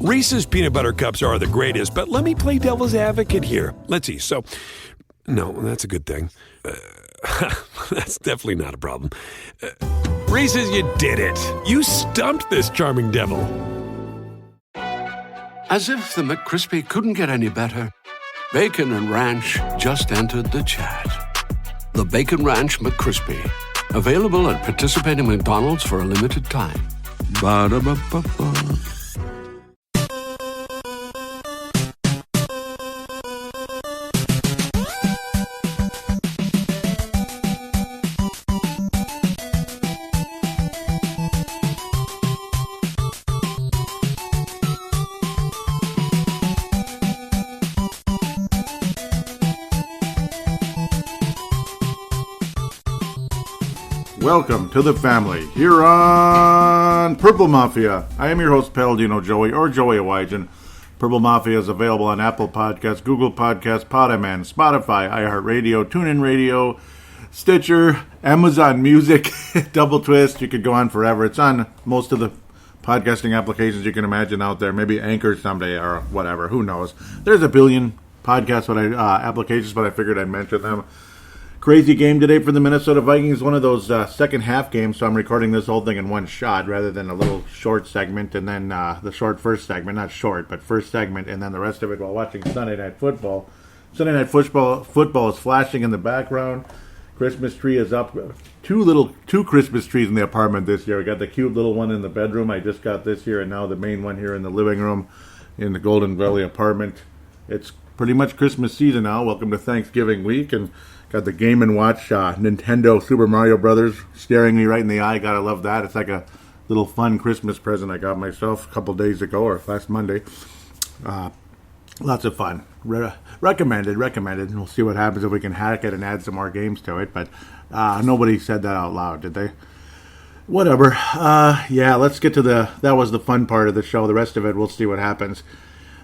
Reese's Peanut Butter Cups are the greatest, but let me play devil's advocate here. Let's see. So, no, that's a good thing. That's definitely not a problem. Reese's, you did it. You stumped this charming devil. As if the McCrispy couldn't get any better, Bacon and Ranch just entered the chat. The Bacon Ranch McCrispy, available at participating McDonald's for a limited time. Ba-da-ba-ba-ba. Welcome to the family here on Purple Mafia. I am your host, Paladino Joey, or Joey Awajan. Purple Mafia is available on Apple Podcasts, Google Podcasts, Podaman, Spotify, iHeartRadio, TuneIn Radio, Stitcher, Amazon Music, Double Twist. You could go on forever. It's on most of the podcasting applications you can imagine out there. Maybe Anchor someday or whatever. Who knows? There's a billion podcast applications, but I figured I'd mention them. Crazy game today for the Minnesota Vikings. One of those second half games, so I'm recording this whole thing in one shot rather than a little short segment and then the short first segment. Not short, but first segment, and then the rest of it while watching Sunday Night Football. Sunday Night Football is flashing in the background. Christmas tree is up. Two Christmas trees in the apartment this year. We got the cute little one in the bedroom I just got this year, and now the main one here in the living room in the Golden Valley apartment. It's pretty much Christmas season now. Welcome to Thanksgiving week, and got the Game & Watch Nintendo Super Mario Brothers staring me right in the eye. Gotta love that. It's like a little fun Christmas present I got myself a couple days ago, or last Monday. Lots of fun. Recommended. And we'll see what happens if we can hack it and add some more games to it. But nobody said that out loud, did they? Whatever. Yeah, let's get to that was the fun part of the show. The rest of it, we'll see what happens.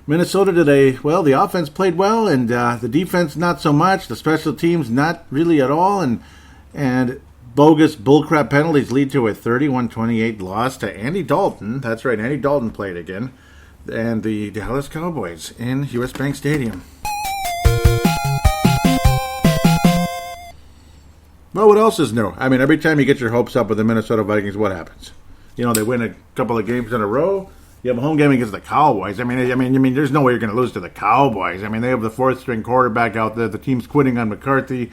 Minnesota today, well, the offense played well, and the defense not so much. The special teams not really at all, and bogus bullcrap penalties lead to a 31-28 loss to Andy Dalton. That's right, Andy Dalton played again, and the Dallas Cowboys in US Bank Stadium. Well, what else is new? I mean, every time you get your hopes up with the Minnesota Vikings, what happens? You know, they win a couple of games in a row. You have a home game against the Cowboys. I mean, there's no way you're going to lose to the Cowboys. I mean, they have the fourth-string quarterback out there. The team's quitting on McCarthy,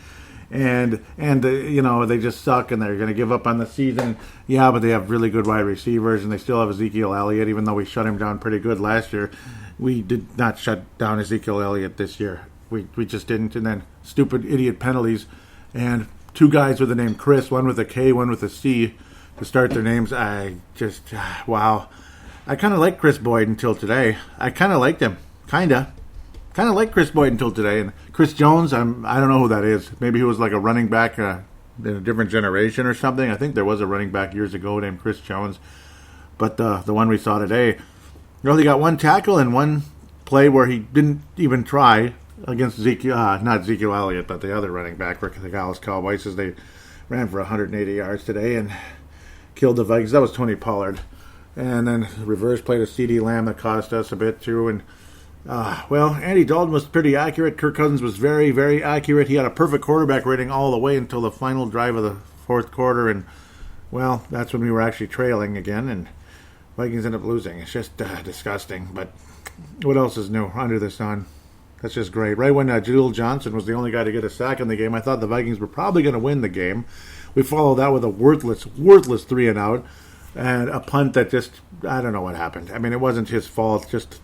and they just suck, and they're going to give up on the season. Yeah, but they have really good wide receivers, and they still have Ezekiel Elliott, even though we shut him down pretty good last year. We did not shut down Ezekiel Elliott this year. We just didn't. And then stupid idiot penalties, and two guys with the name Kris, one with a K, one with a C, to start their names. Wow. I kind of liked Kris Boyd until today. I kind of liked him. Kind of liked Kris Boyd until today. And Chris Jones, I don't know who that is. Maybe he was like a running back in a different generation or something. I think there was a running back years ago named Chris Jones. But the one we saw today, he got one tackle and one play where he didn't even try against not Ezekiel Elliott, but the other running back for the Dallas Cowboys, as they ran for 180 yards today and killed the Vikings. That was Tony Pollard. And then reverse played a CD Lamb that cost us a bit too. And, Andy Dalton was pretty accurate. Kirk Cousins was very, very accurate. He had a perfect quarterback rating all the way until the final drive of the fourth quarter. And, well, that's when we were actually trailing again. And Vikings ended up losing. It's just disgusting. But what else is new under the sun? That's just great. Right when Jaleel Johnson was the only guy to get a sack in the game, I thought the Vikings were probably going to win the game. We followed that with a worthless 3-and-out. And a punt that I don't know what happened. I mean, it wasn't his fault. Just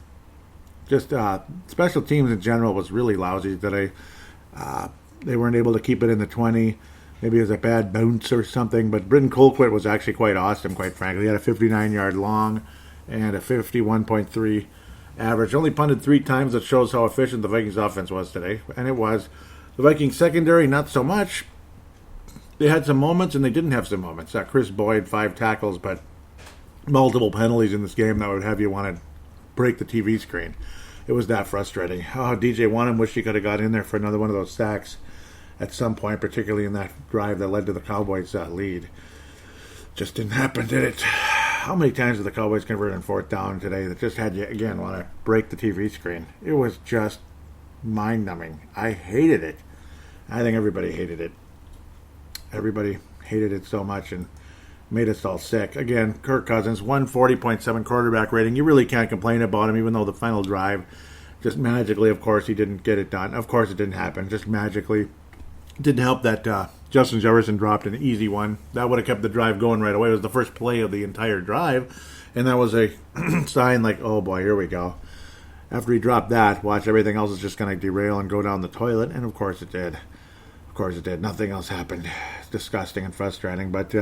special teams in general was really lousy today. They weren't able to keep it in the 20. Maybe it was a bad bounce or something. But Britton Colquitt was actually quite awesome, quite frankly. He had a 59-yard long and a 51.3 average. Only punted 3 times. That shows how efficient the Vikings offense was today. And it was. The Vikings secondary, not so much. They had some moments, and they didn't have some moments. Kris Boyd, 5 tackles, but multiple penalties in this game that would have you want to break the TV screen. It was that frustrating. Oh, DJ Wonnum wish he could have got in there for another one of those sacks at some point, particularly in that drive that led to the Cowboys' lead. Just didn't happen, did it? how many times did the Cowboys convert on fourth down today that just had you, again, want to break the TV screen? It was just mind-numbing. I hated it. I think everybody hated it. Everybody hated it so much and made us all sick. Again, Kirk Cousins, 140.7 quarterback rating. You really can't complain about him, even though the final drive, just magically, of course, he didn't get it done. Of course, it didn't happen. Just magically. It didn't help that Justin Jefferson dropped an easy one. That would have kept the drive going right away. It was the first play of the entire drive, and that was a sign like, oh boy, here we go. After he dropped that, watch, everything else is just going to derail and go down the toilet, and of course it did. Of course it did. Nothing else happened. It's disgusting and frustrating, but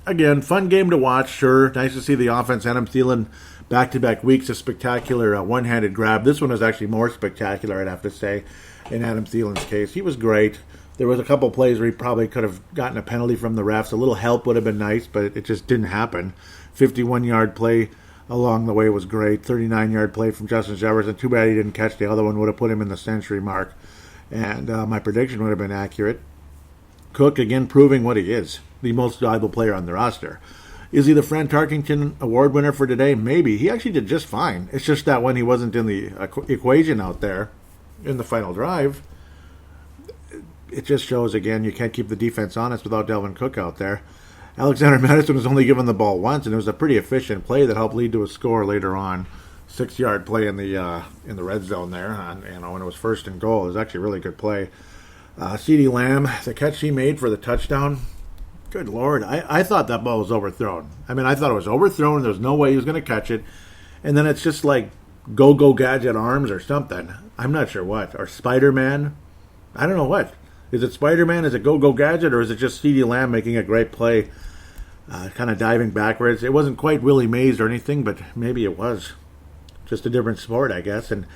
again, fun game to watch, sure. Nice to see the offense. Adam Thielen, back-to-back weeks, a spectacular one-handed grab. This one was actually more spectacular, I'd have to say, in Adam Thielen's case. He was great. There was a couple plays where he probably could have gotten a penalty from the refs. A little help would have been nice, but it just didn't happen. 51-yard play along the way was great. 39-yard play from Justin Jefferson. Too bad he didn't catch the other one. Would have put him in the century mark. And my prediction would have been accurate. Cook, again, proving what he is. The most valuable player on the roster. Is he the Fran Tarkington Award winner for today? Maybe. He actually did just fine. It's just that when he wasn't in the equation out there in the final drive, it just shows, again, you can't keep the defense honest without Dalvin Cook out there. Alexander Madison was only given the ball once, and it was a pretty efficient play that helped lead to a score later on. 6-yard play in the red zone there, when it was first and goal. It was actually a really good play. CeeDee Lamb, the catch he made for the touchdown, good Lord, I thought that ball was overthrown. I mean, I thought it was overthrown. There was no way he was going to catch it. And then it's just like go-go gadget arms or something. I'm not sure what. Or Spider-Man. I don't know what. Is it Spider-Man? Is it go-go gadget? Or is it just CeeDee Lamb making a great play, kind of diving backwards? It wasn't quite Willie Mays or anything, but maybe it was. Just a different sport, I guess. And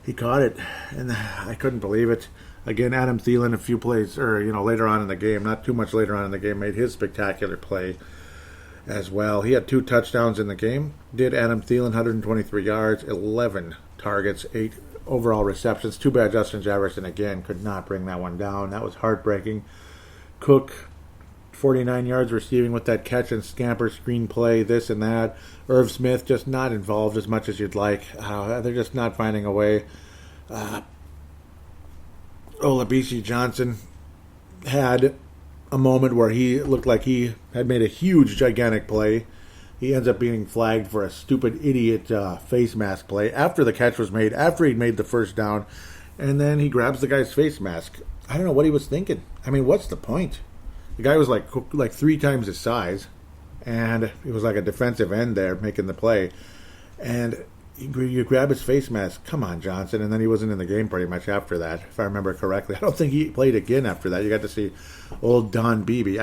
he caught it. And I couldn't believe it. Again, Adam Thielen, a few plays, or later on in the game, not too much later on in the game, made his spectacular play as well. He had 2 touchdowns in the game. Did Adam Thielen, 123 yards, 11 targets, 8 overall receptions. Too bad Justin Jefferson, again, could not bring that one down. That was heartbreaking. Cook, 49 yards receiving with that catch and scamper screen play, this and that. Irv Smith just not involved as much as you'd like. They're just not finding a way. Olabisi Johnson had a moment where he looked like he had made a huge, gigantic play. He ends up being flagged for a stupid idiot face mask play after the catch was made, after he'd made the first down, and then he grabs the guy's face mask. I don't know what he was thinking. I mean, what's the point? The guy was like 3 times his size, and he was like a defensive end there making the play. And you grab his face mask. Come on, Johnson. And then he wasn't in the game pretty much after that, if I remember correctly. I don't think he played again after that. You got to see old Chad Beebe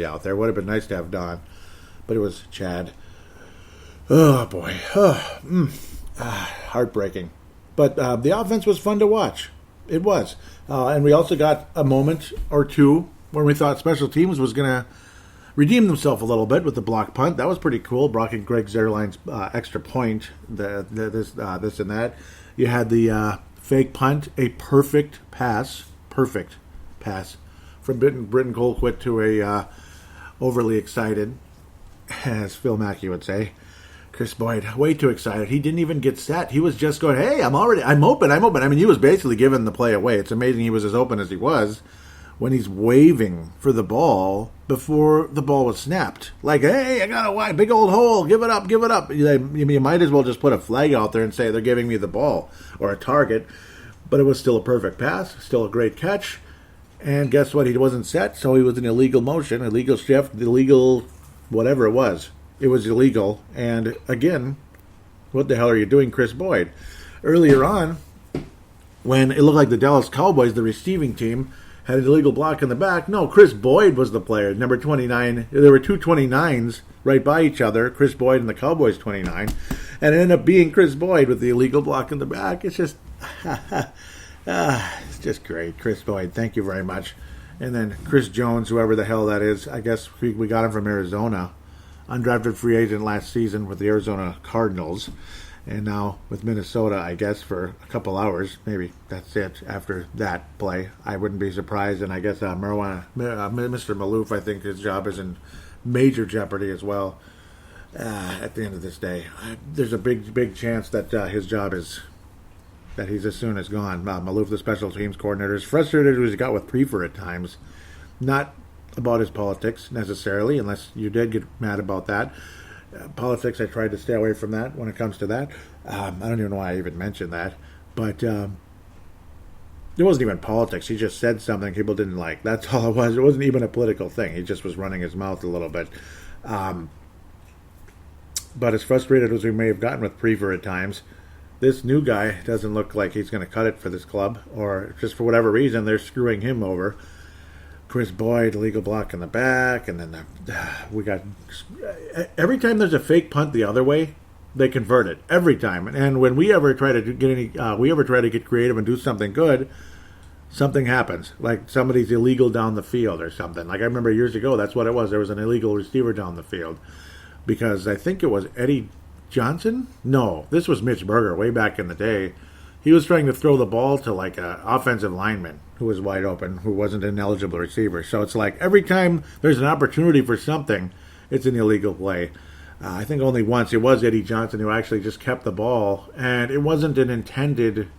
out there. Would have been nice to have Don, but it was Chad. Oh, boy. Heartbreaking. But the offense was fun to watch. It was. And we also got a moment or two when we thought special teams was going to redeem themselves a little bit with the block punt. That was pretty cool. Blocking Greg Zerline's extra point, this and that. You had the fake punt, a perfect pass from Britton Colquitt to a overly excited, as Phil Mackey would say, Kris Boyd. Way too excited. He didn't even get set. He was just going, hey, I'm open. I mean, he was basically giving the play away. It's amazing he was as open as he was when he's waving for the ball before the ball was snapped. Like, hey, I got a wide, big old hole. Give it up. You might as well just put a flag out there and say they're giving me the ball or a target. But it was still a perfect pass, still a great catch. And guess what? He wasn't set, so he was in illegal motion, illegal shift, illegal whatever it was. It was illegal. And again, what the hell are you doing, Kris Boyd? Earlier on, when it looked like the Dallas Cowboys, the receiving team, had an illegal block in the back. No, Kris Boyd was the player, number 29. There were 2 29s right by each other, Kris Boyd and the Cowboys 29. And it ended up being Kris Boyd with the illegal block in the back. It's just, it's just great. Kris Boyd, thank you very much. And then Chris Jones, whoever the hell that is, I guess we got him from Arizona. Undrafted free agent last season with the Arizona Cardinals. And now with Minnesota, I guess, for a couple hours. Maybe that's it after that play. I wouldn't be surprised. And I guess Mr. Maloof, I think his job is in major jeopardy as well. at the end of this day. There's a big chance that his job is, that he's as soon as gone. Maloof, the special teams coordinator, is frustrated as he got with Prefer at times. Not about his politics necessarily, unless you did get mad about that. Politics, I tried to stay away from that when it comes to that. I don't even know why I even mentioned that. But it wasn't even politics. He just said something people didn't like. That's all it was. It wasn't even a political thing. He just was running his mouth a little bit. But as frustrated as we may have gotten with Prefer at times, this new guy doesn't look like he's going to cut it for this club, or just for whatever reason, they're screwing him over. Kris Boyd, legal block in the back, and then we got... Every time there's a fake punt the other way, they convert it. Every time. And when we ever try to get creative and do something good, something happens. Like somebody's illegal down the field or something. Like I remember years ago, that's what it was. There was an illegal receiver down the field. Because I think it was Eddie Johnson? No, this was Mitch Berger way back in the day. He was trying to throw the ball to like an offensive lineman who was wide open, who wasn't an eligible receiver. So it's like every time there's an opportunity for something, it's an illegal play. I think only once it was Eddie Johnson who actually just kept the ball, and it wasn't an intended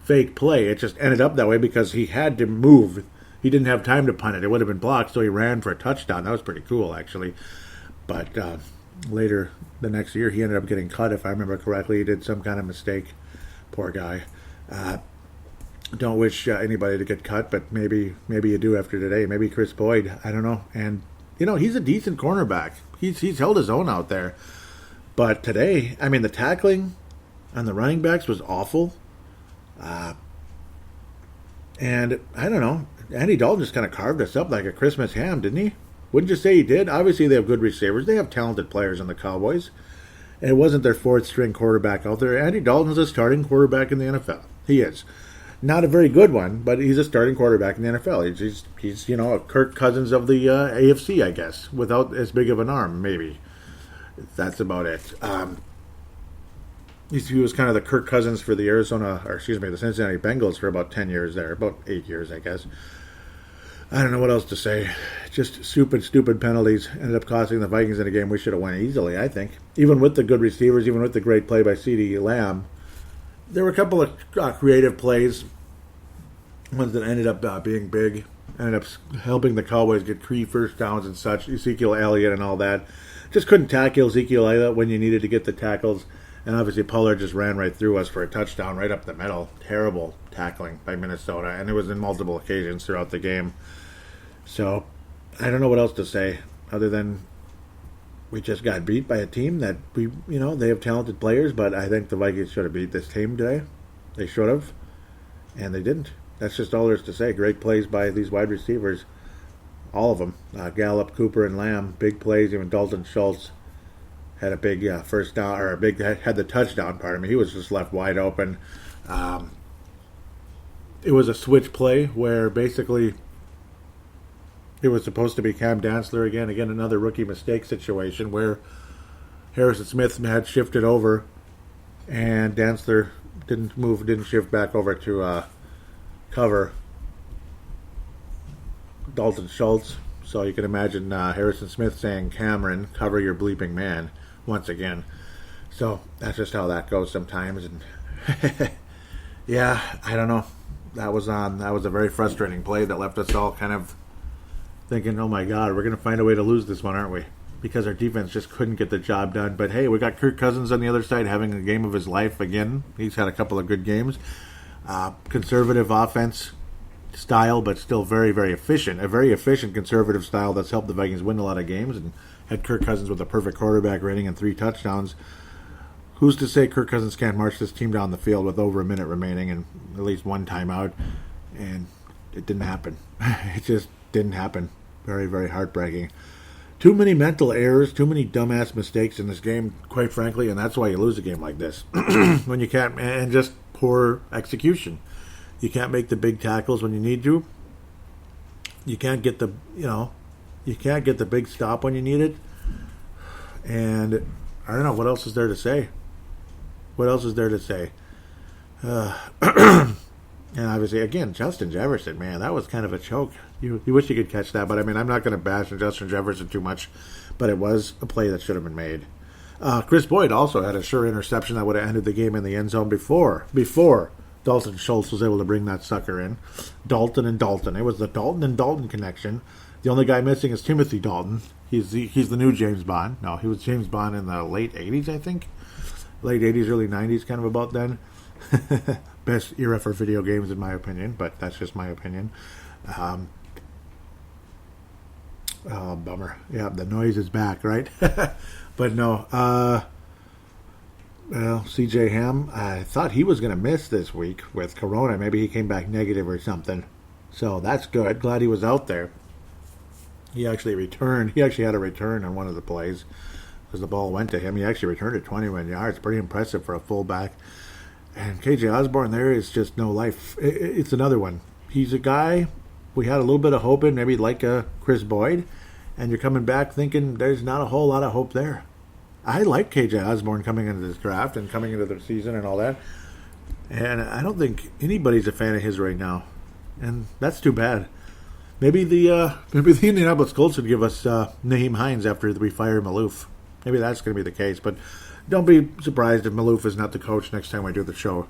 fake play. It just ended up that way because he had to move. He didn't have time to punt it. It would have been blocked, so he ran for a touchdown. That was pretty cool, actually. But later the next year, he ended up getting cut, if I remember correctly. He did some kind of mistake. Poor guy. Don't wish anybody to get cut, but maybe you do after today. Maybe Kris Boyd. I don't know. And, he's a decent cornerback. He's held his own out there. But today, I mean, the tackling on the running backs was awful. And, I don't know. Andy Dalton just kind of carved us up like a Christmas ham, didn't he? Wouldn't you say he did? Obviously, they have good receivers. They have talented players in the Cowboys. And it wasn't their fourth-string quarterback out there. Andy Dalton's a starting quarterback in the NFL. He is. Not a very good one, but he's a starting quarterback in the NFL. He's a Kirk Cousins of the AFC, I guess, without as big of an arm, maybe. That's about it. He was kind of the Kirk Cousins for the the Cincinnati Bengals for about 10 years there, about 8 years, I guess. I don't know what else to say. Just stupid penalties ended up costing the Vikings in a game we should have won easily, I think. Even with the good receivers, even with the great play by CeeDee Lamb, there were a couple of creative plays, ones that ended up being big, ended up helping the Cowboys get 3 first downs and such. Ezekiel Elliott and all that. Just couldn't tackle Ezekiel Elliott when you needed to get the tackles. And obviously Pollard just ran right through us for a touchdown right up the middle. Terrible tackling by Minnesota. And it was in multiple occasions throughout the game. So, I don't know what else to say other than we just got beat by a team that they have talented players, but I think the Vikings should have beat this team today. They should have, and they didn't. That's just all there is to say. Great plays by these wide receivers, all of them. Gallup, Cooper, and Lamb, big plays. Even Dalton Schultz had a big first down, or had the touchdown. Pardon me. He was just left wide open. It was a switch play where basically it was supposed to be Cam Dantzler again. Again, another rookie mistake situation where Harrison Smith had shifted over and Dantzler didn't shift back over to cover Dalton Schultz. So you can imagine Harrison Smith saying, "Cameron, cover your bleeping man," once again. So that's just how that goes sometimes. And yeah, I don't know. That was a very frustrating play that left us all kind of thinking, oh my God, we're going to find a way to lose this one, aren't we? Because our defense just couldn't get the job done. But hey, we got Kirk Cousins on the other side having a game of his life again. He's had a couple of good games. Conservative offense style, but still very, very efficient. A very efficient conservative style that's helped the Vikings win a lot of games and had Kirk Cousins with a perfect quarterback rating and 3 touchdowns. Who's to say Kirk Cousins can't march this team down the field with over a minute remaining and at least one timeout? And it didn't happen. It just didn't happen. Very, very heartbreaking. Too many mental errors, too many dumbass mistakes in this game, quite frankly, and that's why you lose a game like this. When you can't, and just poor execution. You can't make the big tackles when you need to. You can't get the, you can't get the big stop when you need it. And I don't know, what else is there to say? What else is there to say? And obviously, again, Justin Jefferson, man, that was kind of a choke. You wish you could catch that, but I mean, I'm not going to bash Justin Jefferson too much, but it was a play that should have been made. Kris Boyd also had a sure interception that would have ended the game in the end zone before Dalton Schultz was able to bring that sucker in. Dalton and Dalton. It was the Dalton and Dalton connection. The only guy missing is Timothy Dalton. He's the new James Bond. No, he was James Bond in the late 80s, I think. Late 80s, early 90s, kind of about then. Best era for video games, in my opinion, but that's just my opinion. Oh, bummer. Yeah, the noise is back, right? But no. Well, C.J. Ham, I thought he was going to miss this week with Corona. Maybe he came back negative or something. So that's good. Glad he was out there. He actually returned. He actually had a return on one of the plays because the ball went to him. He actually returned it 21 yards. Pretty impressive for a fullback. And KJ Osborne there is just no life. It's another one. He's a guy we had a little bit of hope in, maybe like a Kris Boyd. And you're coming back thinking there's not a whole lot of hope there. I like KJ Osborne coming into this draft and coming into the season and all that. And I don't think anybody's a fan of his right now. And that's too bad. Maybe the Indianapolis Colts would give us Naheem Hines after we fire Maloof. Maybe that's going to be the case. But don't be surprised if Maloof is not the coach next time we do the show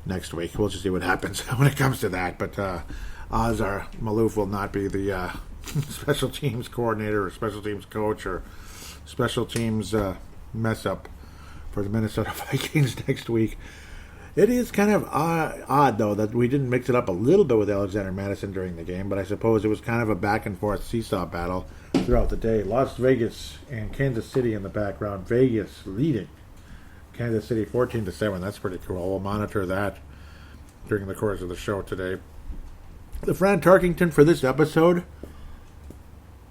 next week. We'll just see what happens when it comes to that. But odds are Maloof will not be the special teams coordinator or special teams coach or special teams mess up for the Minnesota Vikings next week. It is kind of odd, though, that we didn't mix it up a little bit with Alexander Madison during the game, but I suppose it was kind of a back-and-forth seesaw battle throughout the day. Las Vegas and Kansas City in the background. Vegas leading Kansas City 14-7. That's pretty cool. We'll monitor that during the course of the show today. The Fran Tarkington for this episode,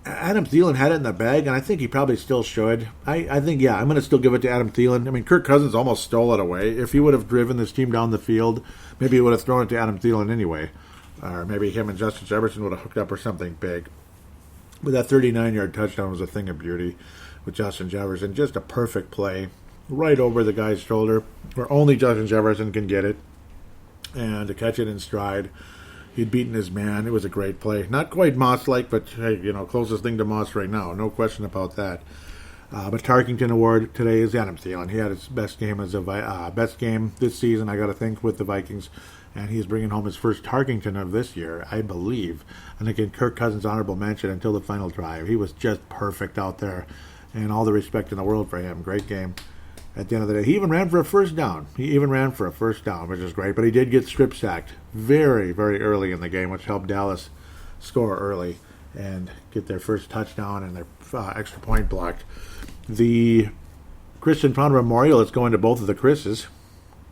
Adam Thielen had it in the bag, and I think he probably still should. I think, yeah, I'm going to still give it to Adam Thielen. I mean, Kirk Cousins almost stole it away. If he would have driven this team down the field, maybe he would have thrown it to Adam Thielen anyway. Or maybe him and Justin Jefferson would have hooked up or something big. But that 39-yard touchdown was a thing of beauty with Justin Jefferson. Just a perfect play right over the guy's shoulder where only Justin Jefferson can get it. And to catch it in stride. He'd beaten his man. It was a great play. Not quite Moss-like, but, hey, closest thing to Moss right now. No question about that. But Tarkington Award today is Adam Thielen. He had his best game best game this season, I got to think, with the Vikings. And he's bringing home his first Tarkington of this year, I believe. And again, Kirk Cousins' honorable mention until the final drive. He was just perfect out there. And all the respect in the world for him. Great game. At the end of the day, he even ran for a first down. Which is great. But he did get strip sacked very, very early in the game, which helped Dallas score early and get their first touchdown and their extra point blocked. The Christian Ponder Memorial is going to both of the Chris's.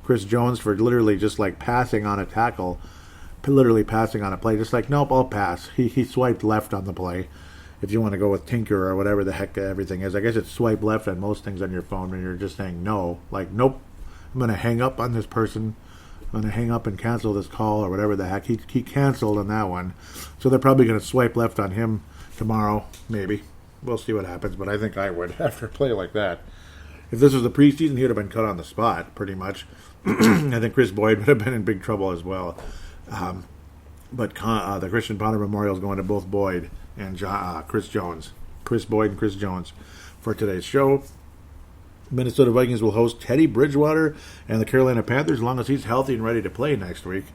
Chris Jones for literally just like passing on a tackle, literally passing on a play. Just like, nope, I'll pass. He swiped left on the play. If you want to go with Tinker or whatever the heck everything is. I guess it's swipe left on most things on your phone when you're just saying no. Like, nope, I'm going to hang up on this person. I'm going to hang up and cancel this call or whatever the heck. He canceled on that one. So they're probably going to swipe left on him tomorrow, maybe. We'll see what happens, but I think I would after a play like that. If this was the preseason, he would have been cut on the spot, pretty much. I think Kris Boyd would have been in big trouble as well. But the Christian Ponder Memorial is going to both Boyd and Chris Jones. Kris Boyd and Chris Jones for today's show. Minnesota Vikings will host Teddy Bridgewater and the Carolina Panthers as long as he's healthy and ready to play next week.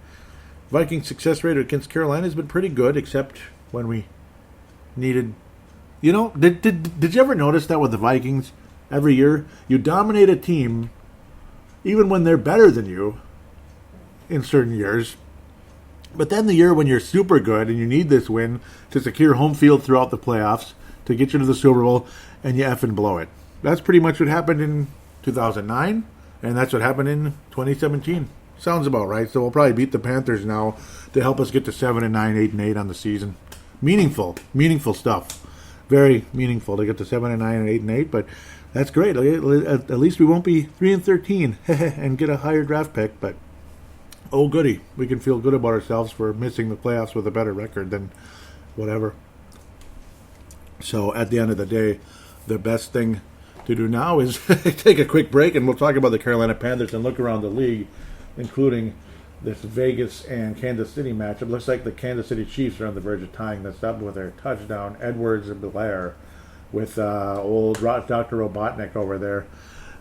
Vikings success rate against Carolina has been pretty good, except when we needed... did you ever notice that with the Vikings? Every year, you dominate a team even when they're better than you in certain years. But then the year when you're super good and you need this win to secure home field throughout the playoffs, to get you to the Super Bowl, and you effing blow it. That's pretty much what happened in 2009, and that's what happened in 2017. Sounds about right. So we'll probably beat the Panthers now to help us get to 7-9, 8-8 on the season. Meaningful stuff. Very meaningful to get to 7-9 and 8-8, but that's great. At least we won't be 3-13 and get a higher draft pick, but oh goody, we can feel good about ourselves for missing the playoffs with a better record than whatever. So at the end of the day, the best thing to do now is take a quick break, and we'll talk about the Carolina Panthers and look around the league, including this Vegas and Kansas City matchup. Looks like the Kansas City Chiefs are on the verge of tying this up with their touchdown. Edwards and Blair with old Dr. Robotnik over there.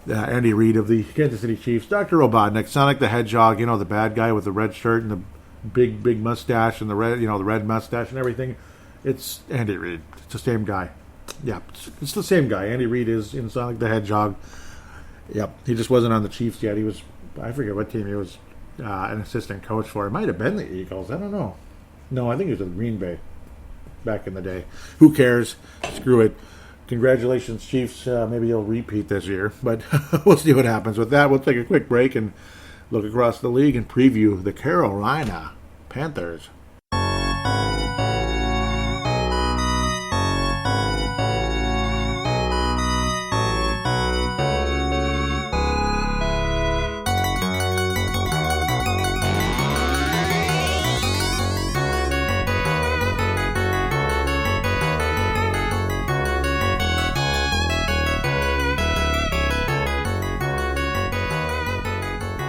Andy Reid of the Kansas City Chiefs. Dr. Robotnik, Sonic the Hedgehog, the bad guy with the red shirt and the big mustache and the red mustache and everything. It's Andy Reid. It's the same guy. Yeah, it's the same guy. Andy Reid is in Sonic the Hedgehog. Yep, he just wasn't on the Chiefs yet. He was, I forget what team he was an assistant coach for. It might have been the Eagles. I don't know. No, I think he was with Green Bay back in the day. Who cares? Screw it. Congratulations, Chiefs. Maybe you'll repeat this year, but we'll see what happens with that. We'll take a quick break and look across the league and preview the Carolina Panthers.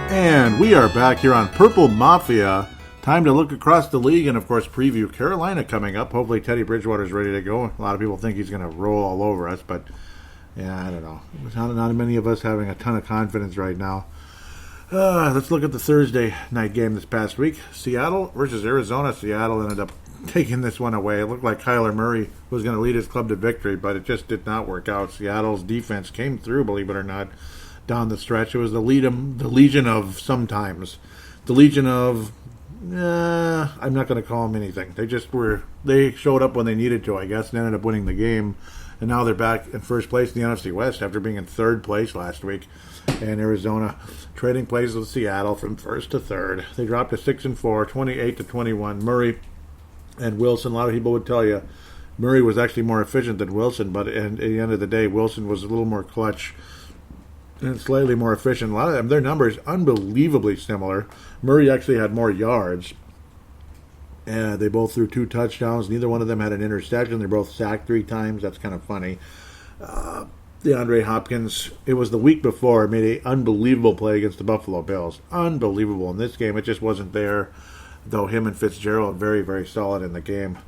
And we are back here on Purple Mafia. Time to look across the league and, of course, preview Carolina coming up. Hopefully Teddy Bridgewater's ready to go. A lot of people think he's going to roll all over us, but, yeah, I don't know. Not many of us having a ton of confidence right now. Let's look at the Thursday night game this past week. Seattle versus Arizona. Seattle ended up taking this one away. It looked like Kyler Murray was going to lead his club to victory, but it just did not work out. Seattle's defense came through, believe it or not, down the stretch. It was the legion of sometimes. The legion of, I'm not going to call them anything. They showed up when they needed to, I guess, and ended up winning the game. And now they're back in first place in the NFC West after being in third place last week. And Arizona trading places with Seattle from first to third. They dropped to 6-4, 28-21. Murray and Wilson, a lot of people would tell you Murray was actually more efficient than Wilson, but at the end of the day, Wilson was a little more clutch and slightly more efficient. A lot of them, their numbers unbelievably similar. Murray actually had more yards. They both threw 2 touchdowns. Neither one of them had an interception. They're both sacked 3 times. That's kind of funny. DeAndre Hopkins, it was the week before, made an unbelievable play against the Buffalo Bills. Unbelievable. In this game, it just wasn't there, though him and Fitzgerald very, very solid in the game.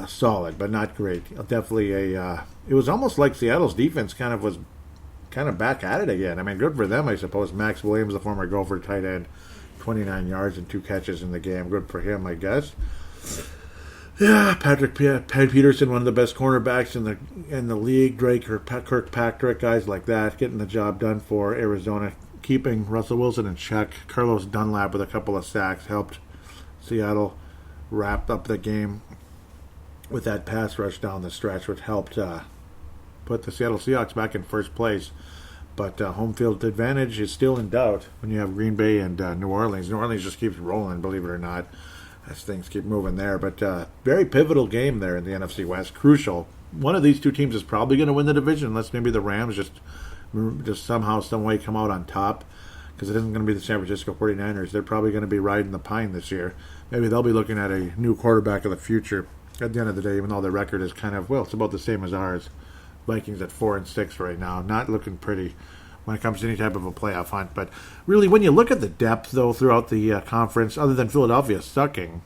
Solid, but not great. Definitely it was almost like Seattle's defense was back at it again. I mean, good for them, I suppose. Max Williams, the former Gopher tight end, 29 yards and 2 catches in the game. Good for him, I guess. Yeah, Pat Peterson, one of the best cornerbacks in the league. Drake Kirkpatrick, guys like that, getting the job done for Arizona, keeping Russell Wilson in check. Carlos Dunlap with a couple of sacks helped Seattle wrap up the game with that pass rush down the stretch, which helped put the Seattle Seahawks back in first place. But home field advantage is still in doubt when you have Green Bay and New Orleans. New Orleans just keeps rolling, believe it or not, as things keep moving there. But very pivotal game there in the NFC West. Crucial. One of these two teams is probably going to win the division, unless maybe the Rams just somehow, some way come out on top, because it isn't going to be the San Francisco 49ers. They're probably going to be riding the pine this year. Maybe they'll be looking at a new quarterback of the future at the end of the day, even though their record is it's about the same as ours. Vikings at 4-6 right now, not looking pretty when it comes to any type of a playoff hunt. But really, when you look at the depth, though, throughout the conference, other than Philadelphia sucking,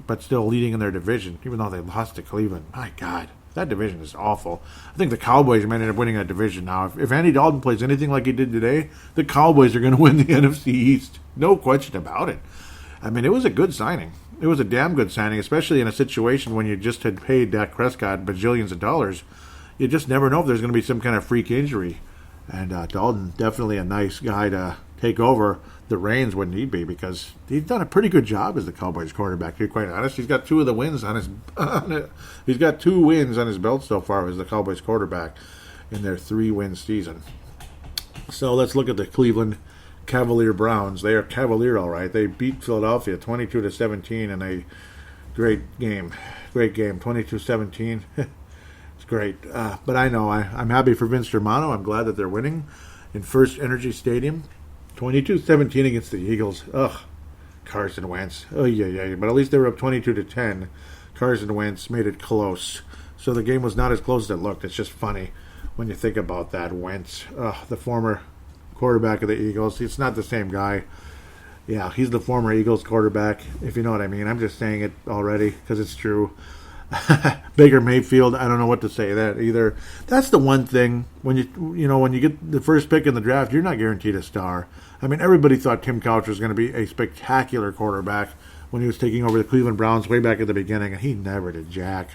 but still leading in their division, even though they lost to Cleveland, my God, that division is awful. I think the Cowboys might end up winning that division now. If Andy Dalton plays anything like he did today, the Cowboys are going to win the NFC East. No question about it. I mean, it was a good signing. It was a damn good signing, especially in a situation when you just had paid Dak Prescott bajillions of dollars. You just never know if there's going to be some kind of freak injury. And Dalton, definitely a nice guy to take over the reins when need be, because he's done a pretty good job as the Cowboys quarterback, to be quite honest. He's got 2 wins on his belt so far as the Cowboys quarterback in their 3-win season. So let's look at the Cleveland Cavalier Browns. They are Cavalier, all right. They beat Philadelphia 22-17 in a great game. 22-17. Great. But I know I'm happy for Vince Germano. I'm glad that they're winning in First Energy Stadium. 22-17 against the Eagles. Ugh. Carson Wentz. Oh, yeah. But at least they were up 22-10. Carson Wentz made it close. So the game was not as close as it looked. It's just funny when you think about that. Wentz, the former quarterback of the Eagles. It's not the same guy. Yeah, he's the former Eagles quarterback, if you know what I mean. I'm just saying it already because it's true. Baker Mayfield, I don't know what to say that either. That's the one thing when you get the first pick in the draft, you're not guaranteed a star. I mean, everybody thought Tim Couch was going to be a spectacular quarterback when he was taking over the Cleveland Browns way back at the beginning, and he never did jack.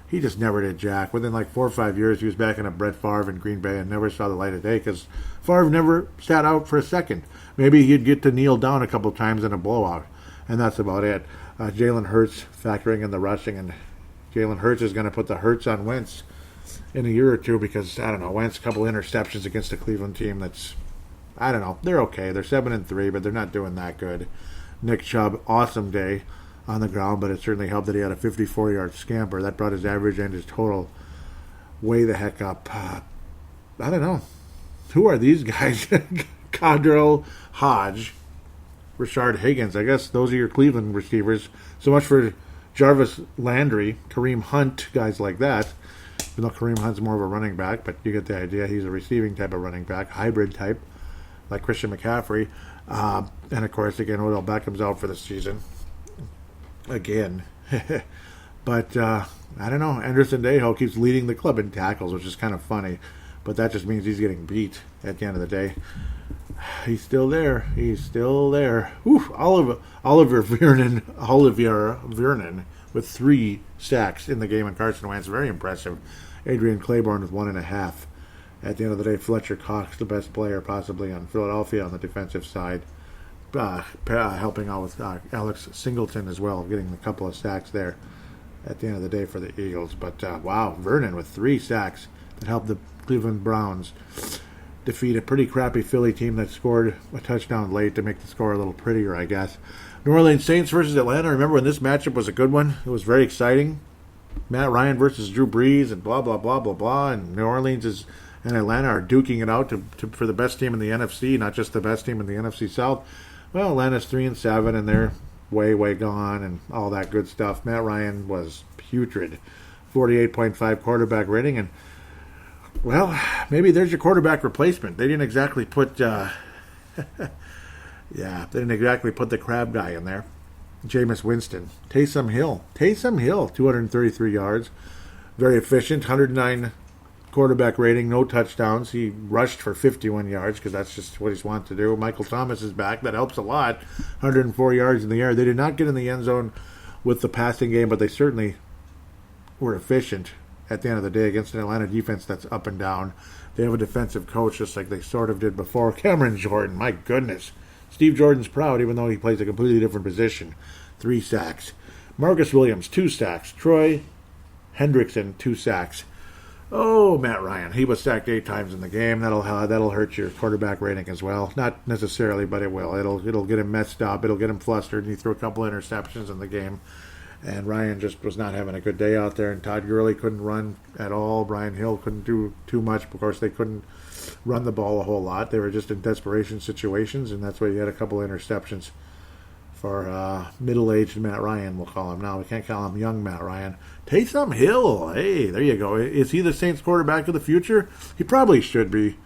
He just never did jack. Within like 4 or 5 years, he was back in a Brett Favre in Green Bay and never saw the light of day because Favre never sat out for a second. Maybe he'd get to kneel down a couple times in a blowout, and that's about it. Jalen Hurts factoring in the rushing, and Jalen Hurts is going to put the hurts on Wentz in a year or two because, I don't know, Wentz, a couple interceptions against the Cleveland team that's, I don't know, they're okay. They're 7-3, but they're not doing that good. Nick Chubb, awesome day on the ground, but it certainly helped that he had a 54-yard scamper. That brought his average and his total way the heck up. I don't know. Who are these guys? Cordell Hodge, Rashard Higgins. I guess those are your Cleveland receivers. So much for Jarvis Landry, Kareem Hunt, guys like that. Even though Kareem Hunt's more of a running back, but you get the idea. He's a receiving type of running back, hybrid type, like Christian McCaffrey. And, of course, again, Odell Beckham's out for the season. Again. But, I don't know. Anderson Daho keeps leading the club in tackles, which is kind of funny. But that just means he's getting beat at the end of the day. He's still there. He's still there. Whew, Oliver Vernon with 3 sacks in the game, and Carson Wentz, very impressive. Adrian Claiborne with 1.5. At the end of the day, Fletcher Cox, the best player possibly on Philadelphia on the defensive side, helping out with Alex Singleton as well, getting a couple of sacks there at the end of the day for the Eagles. But wow, Vernon with 3 sacks that helped the Cleveland Browns defeat a pretty crappy Philly team that scored a touchdown late to make the score a little prettier, I guess. New Orleans Saints versus Atlanta. Remember when this matchup was a good one? It was very exciting. Matt Ryan versus Drew Brees and blah, blah, blah, blah, blah. And New Orleans and Atlanta are duking it out for the best team in the NFC, not just the best team in the NFC South. Well, Atlanta's 3-7, and they're way, way gone and all that good stuff. Matt Ryan was putrid. 48.5 quarterback rating, and well, maybe there's your quarterback replacement. They didn't exactly put, they didn't exactly put the crab guy in there. Jameis Winston. Taysom Hill, 233 yards. Very efficient, 109 quarterback rating, no touchdowns. He rushed for 51 yards because that's just what he's wanted to do. Michael Thomas is back. That helps a lot. 104 yards in the air. They did not get in the end zone with the passing game, but they certainly were efficient at the end of the day against an Atlanta defense that's up and down. They have a defensive coach just like they sort of did before. Cameron Jordan, my goodness. Steve Jordan's proud even though he plays a completely different position. 3 sacks. Marcus Williams, 2 sacks. Troy Hendrickson, 2 sacks. Oh, Matt Ryan. He was sacked 8 times in the game. That'll hurt your quarterback rating as well. Not necessarily, but it will. It'll get him messed up. It'll get him flustered, and he threw a couple interceptions in the game. And Ryan just was not having a good day out there. And Todd Gurley couldn't run at all. Brian Hill couldn't do too much. Of course, they couldn't run the ball a whole lot. They were just in desperation situations, and that's why he had a couple of interceptions for middle-aged Matt Ryan, we'll call him now. We can't call him young Matt Ryan. Taysom Hill. Hey, there you go. Is he the Saints quarterback of the future? He probably should be.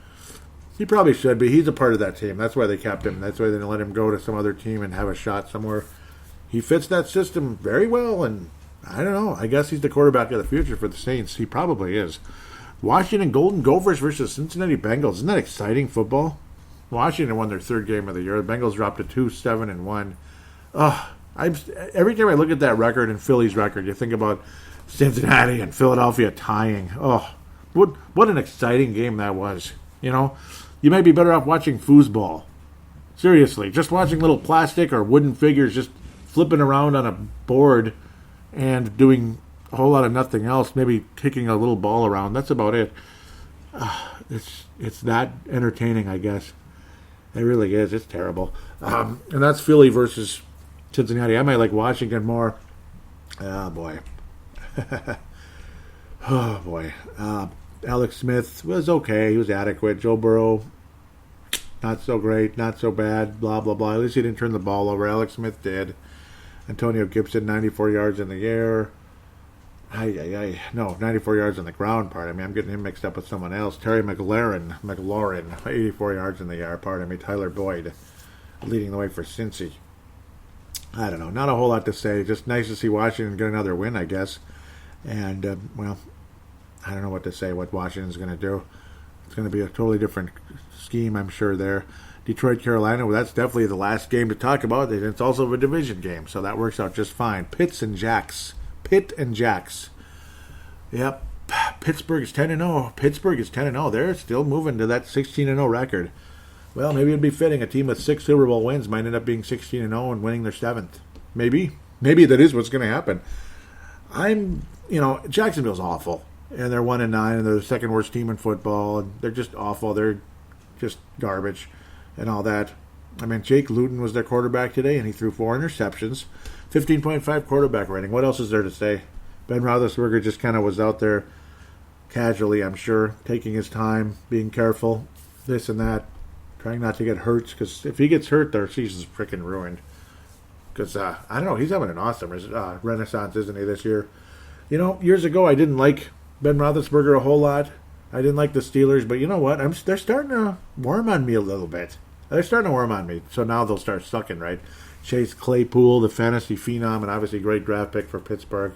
He's a part of that team. That's why they kept him. That's why they didn't let him go to some other team and have a shot somewhere. He fits that system very well, and I don't know. I guess he's the quarterback of the future for the Saints. He probably is. Washington Golden Gophers versus Cincinnati Bengals. Isn't that exciting football? Washington won their 3rd game of the year. The Bengals dropped to 2-7-1. Every time I look at that record and Philly's record, you think about Cincinnati and Philadelphia tying. Oh, what an exciting game that was. You know, you might be better off watching foosball. Seriously, just watching little plastic or wooden figures just flipping around on a board and doing a whole lot of nothing else, maybe kicking a little ball around. That's about it. It's that entertaining, I guess. It really is. It's terrible. And that's Philly versus Cincinnati. I might like Washington more. Oh, boy. Oh, boy. Alex Smith was okay. He was adequate. Joe Burrow, not so great, not so bad, blah, blah, blah. At least he didn't turn the ball over. Alex Smith did. Antonio Gibson, 94 yards in the air. No, 94 yards on the ground, pardon me. I'm getting him mixed up with someone else. Terry McLaurin, 84 yards in the air, pardon me. Tyler Boyd leading the way for Cincy. I don't know. Not a whole lot to say. Just nice to see Washington get another win, I guess. And, I don't know what to say, what Washington's going to do. It's going to be a totally different scheme, I'm sure, there. Detroit, Carolina, well, that's definitely the last game to talk about. It's also a division game, so that works out just fine. Pitt and Jacks. Yep. Pittsburgh is 10-0. Pittsburgh is 10-0. They're still moving to that 16-0 record. Well, maybe it'd be fitting. A team with 6 Super Bowl wins might end up being 16-0 and winning their 7th. Maybe that is what's going to happen. Jacksonville's awful. And they're 1-9, and they're the second worst team in football. And they're just awful. They're just garbage and all that. I mean, Jake Luton was their quarterback today, and he threw 4 interceptions. 15.5 quarterback rating. What else is there to say? Ben Roethlisberger just kind of was out there casually, I'm sure, taking his time, being careful, this and that, trying not to get hurt. Because if he gets hurt, their season's freaking ruined. Because, I don't know, he's having an awesome renaissance, isn't he, this year? Years ago, I didn't like Ben Roethlisberger a whole lot. I didn't like the Steelers, but you know what? They're starting to warm on me a little bit. They're starting to warm on me, so now they'll start sucking, right? Chase Claypool, the fantasy phenom, and obviously great draft pick for Pittsburgh.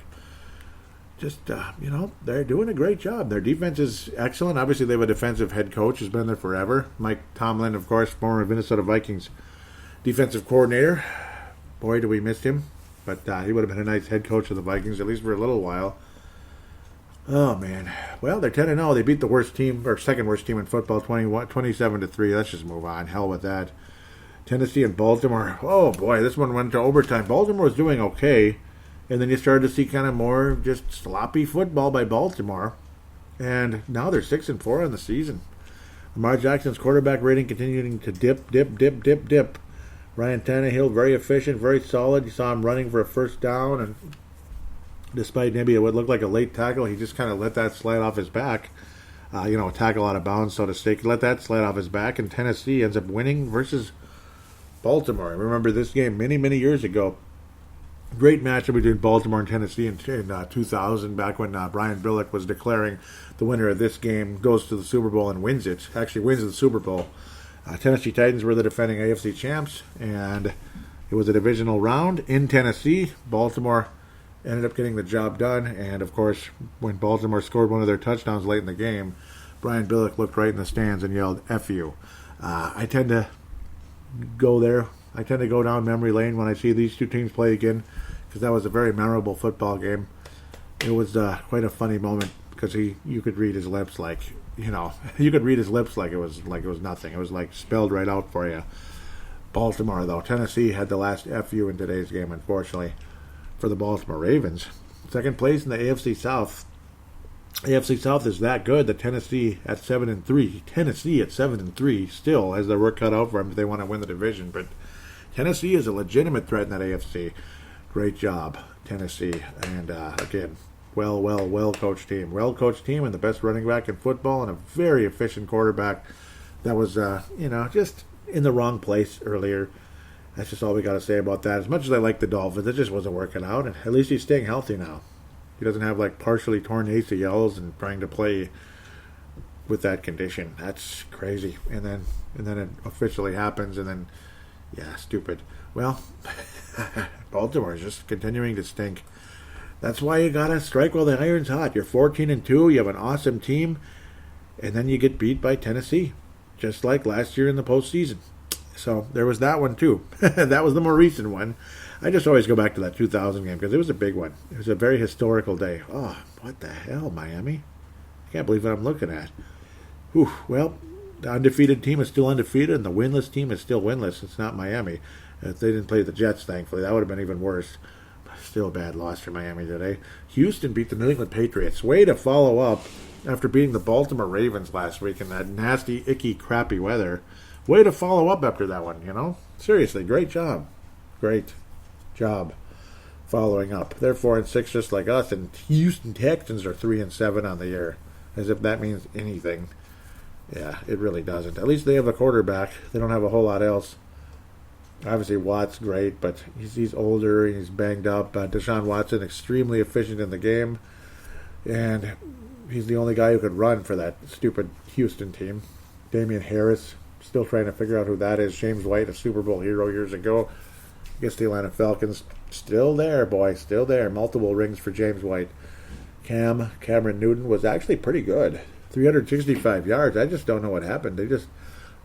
Just, they're doing a great job. Their defense is excellent. Obviously, they have a defensive head coach who's been there forever. Mike Tomlin, of course, former Minnesota Vikings defensive coordinator. Boy, do we miss him. But he would have been a nice head coach of the Vikings, at least for a little while. Oh, man. Well, they're 10-0. They beat the worst team, or second worst team in football, 27-3. Let's just move on. Hell with that. Tennessee and Baltimore. Oh, boy, this one went to overtime. Baltimore was doing okay, and then you started to see kind of more just sloppy football by Baltimore. And now they're 6-4 on the season. Lamar Jackson's quarterback rating continuing to dip. Ryan Tannehill, very efficient, very solid. You saw him running for a first down, and despite maybe it would look like a late tackle, he just kind of let that slide off his back. A tackle out of bounds, so to speak. Let that slide off his back, and Tennessee ends up winning versus Baltimore. I remember this game many, many years ago. Great matchup between Baltimore and Tennessee in 2000, back when Brian Billick was declaring the winner of this game goes to the Super Bowl and wins it. Actually wins the Super Bowl. Tennessee Titans were the defending AFC champs, and it was a divisional round in Tennessee. Baltimore ended up getting the job done, and of course, when Baltimore scored one of their touchdowns late in the game, Brian Billick looked right in the stands and yelled, "F you." I tend to go there. I tend to go down memory lane when I see these two teams play again, because that was a very memorable football game. It was quite a funny moment, because you could read his lips like, you could read his lips like it was nothing. It was like spelled right out for you. Baltimore, though. Tennessee had the last FU in today's game, unfortunately, for the Baltimore Ravens. Second place in the AFC South. AFC South is that good that Tennessee at 7-3. Tennessee at 7-3 still has their work cut out for them if they want to win the division. But Tennessee is a legitimate threat in that AFC. Great job, Tennessee. And again, well-coached team. Well-coached team and the best running back in football and a very efficient quarterback that was, just in the wrong place earlier. That's just all we got to say about that. As much as I like the Dolphins, it just wasn't working out. And at least he's staying healthy now. He doesn't have partially torn ACLs and trying to play with that condition. That's crazy. And then it officially happens, and then, stupid. Well, Baltimore is just continuing to stink. That's why you gotta strike while the iron's hot. You're 14-2. You have an awesome team, and then you get beat by Tennessee, just like last year in the postseason. So there was that one too. That was the more recent one. I just always go back to that 2000 game because it was a big one. It was a very historical day. Oh, what the hell, Miami? I can't believe what I'm looking at. Whew, well, the undefeated team is still undefeated, and the winless team is still winless. It's not Miami. If they didn't play the Jets, thankfully, that would have been even worse. Still a bad loss for Miami today. Houston beat the New England Patriots. Way to follow up after beating the Baltimore Ravens last week in that nasty, icky, crappy weather. Way to follow up after that one, Seriously, great job. Great job following up. They're 4-6 just like us, and Houston Texans are 3-7 on the year. As if that means anything. Yeah, it really doesn't. At least they have a quarterback. They don't have a whole lot else. Obviously, Watt's great, but he's older, he's banged up. Deshaun Watson, extremely efficient in the game. And he's the only guy who could run for that stupid Houston team. Damian Harris, still trying to figure out who that is. James White, a Super Bowl hero years ago. I guess the Atlanta Falcons, still there, boy, still there. Multiple rings for James White. Cameron Newton was actually pretty good. 365 yards. I just don't know what happened. Just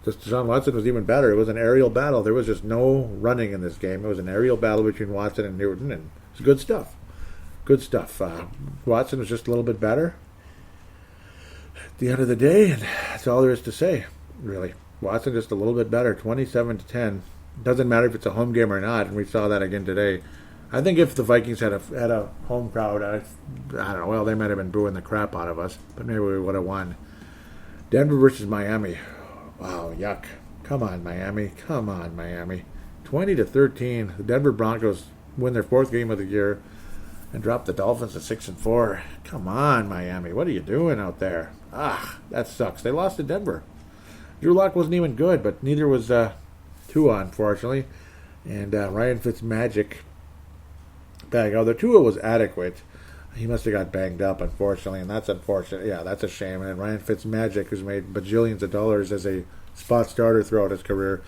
Deshaun Watson was even better. It was an aerial battle. There was just no running in this game. It was an aerial battle between Watson and Newton, and it was good stuff. Good stuff. Watson was just a little bit better at the end of the day, and that's all there is to say, really. Watson just a little bit better, 27-10. Doesn't matter if it's a home game or not, and we saw that again today. I think if the Vikings had a home crowd, I don't know, well, they might have been booing the crap out of us, but maybe we would have won. Denver versus Miami. Wow, yuck. Come on, Miami. 20-13. The Denver Broncos win their 4th game of the year and drop the Dolphins to 6-4. Come on, Miami. What are you doing out there? That sucks. They lost to Denver. Drew Lock wasn't even good, but neither was Tua, unfortunately. And Ryan Fitzmagic bag out there. Tua was adequate. He must have got banged up, unfortunately, and that's unfortunate. Yeah, that's a shame. And Ryan Fitzmagic, who's made bajillions of dollars as a spot starter throughout his career,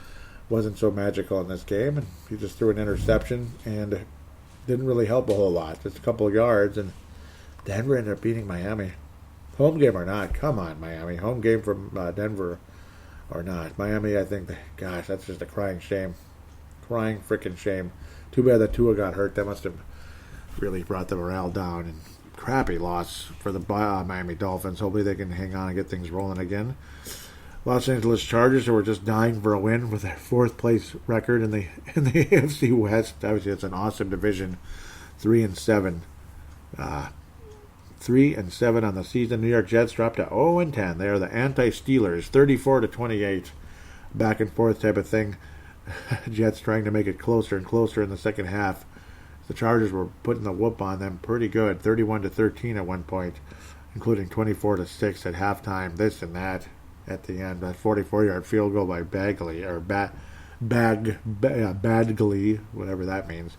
wasn't so magical in this game. And he just threw an interception and didn't really help a whole lot. Just a couple of yards, and Denver ended up beating Miami. Home game or not, come on, Miami. Home game from Denver or not. Miami, I think, gosh, that's just a crying shame. Crying freaking shame. Too bad that Tua got hurt. That must have really brought the morale down. And crappy loss for the Miami Dolphins. Hopefully they can hang on and get things rolling again. Los Angeles Chargers, who were just dying for a win with their 4th place record in the AFC West. Obviously, it's an awesome division. 3-7. 3-7 on the season. New York Jets dropped to 0-10. They are the anti-Steelers, 34-28. Back and forth type of thing. Jets trying to make it closer and closer in the second half. The Chargers were putting the whoop on them pretty good, 31-13 at one point, including 24-6 at halftime. This and that at the end. That 44-yard field goal by Bagley or Badgley, whatever that means,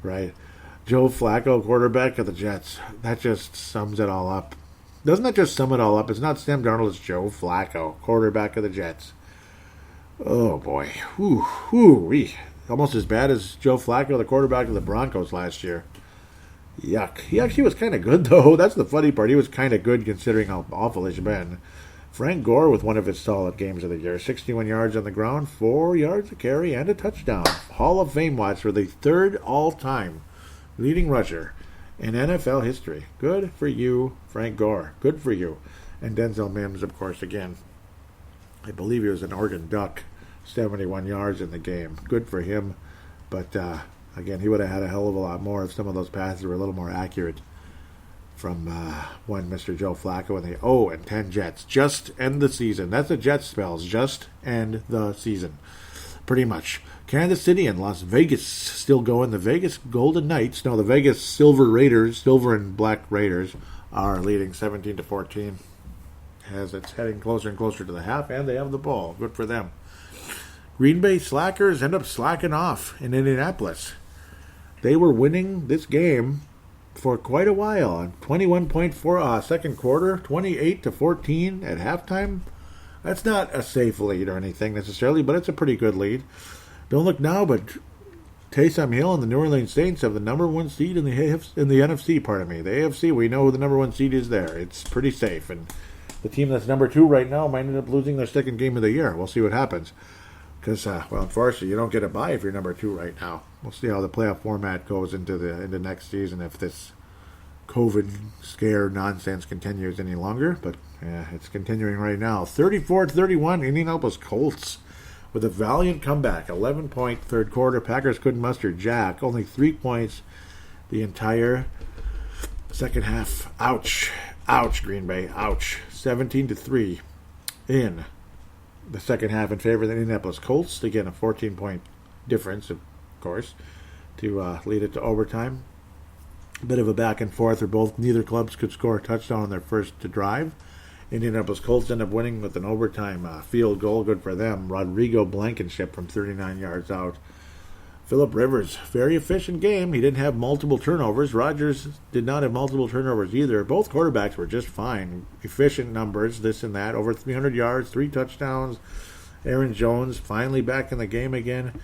right? Joe Flacco, quarterback of the Jets. That just sums it all up. Doesn't that just sum it all up? It's not Sam Darnold, it's Joe Flacco, quarterback of the Jets. Oh, boy. Whew-wee. Almost as bad as Joe Flacco, the quarterback of the Broncos last year. Yuck. He actually was kind of good, though. That's the funny part. He was kind of good considering how awful he's been. Frank Gore with one of his solid games of the year. 61 yards on the ground, 4 yards a carry, and a touchdown. Hall of Fame watch for the 3rd all-time leading rusher in NFL history. Good for you, Frank Gore. Good for you. And Denzel Mims, of course, again. I believe he was an Oregon Duck. 71 yards in the game. Good for him. But, again, he would have had a hell of a lot more if some of those passes were a little more accurate from one Mr. Joe Flacco and the 0-10 Jets. Just end the season. That's the Jets spells. Just end the season. Pretty much. Kansas City and Las Vegas still going. The Vegas Golden Knights, no, the Vegas Silver Raiders, Silver and Black Raiders, are leading 17-14 as it's heading closer and closer to the half, and they have the ball. Good for them. Green Bay Slackers end up slacking off in Indianapolis. They were winning this game for quite a while. On 21.4 second quarter, 28-14 at halftime. That's not a safe lead or anything necessarily, but it's a pretty good lead. Don't look now, but Taysom Hill and the New Orleans Saints have the number 1 seed in the NFC. Pardon me, the AFC. We know who the number 1 seed is there. It's pretty safe, and the team that's number 2 right now might end up losing their 2nd game of the year. We'll see what happens. Because, well, unfortunately, you don't get a bye if you're number 2 right now. We'll see how the playoff format goes into next season if this COVID scare nonsense continues any longer. But yeah, it's continuing right now. 34-31, Indianapolis Colts with a valiant comeback. 11-point third quarter. Packers couldn't muster jack. Only 3 points the entire second half. Ouch. Ouch, Green Bay. Ouch. 17-3 in the second half in favor of the Indianapolis Colts. Again, a 14-point difference, of course, to lead it to overtime. A bit of a back and forth where neither clubs could score a touchdown on their first drive. Indianapolis Colts end up winning with an overtime field goal. Good for them. Rodrigo Blankenship from 39 yards out. Phillip Rivers, very efficient game. He didn't have multiple turnovers. Rodgers did not have multiple turnovers either. Both quarterbacks were just fine. Efficient numbers, this and that. Over 300 yards, 3 touchdowns. Aaron Jones finally back in the game again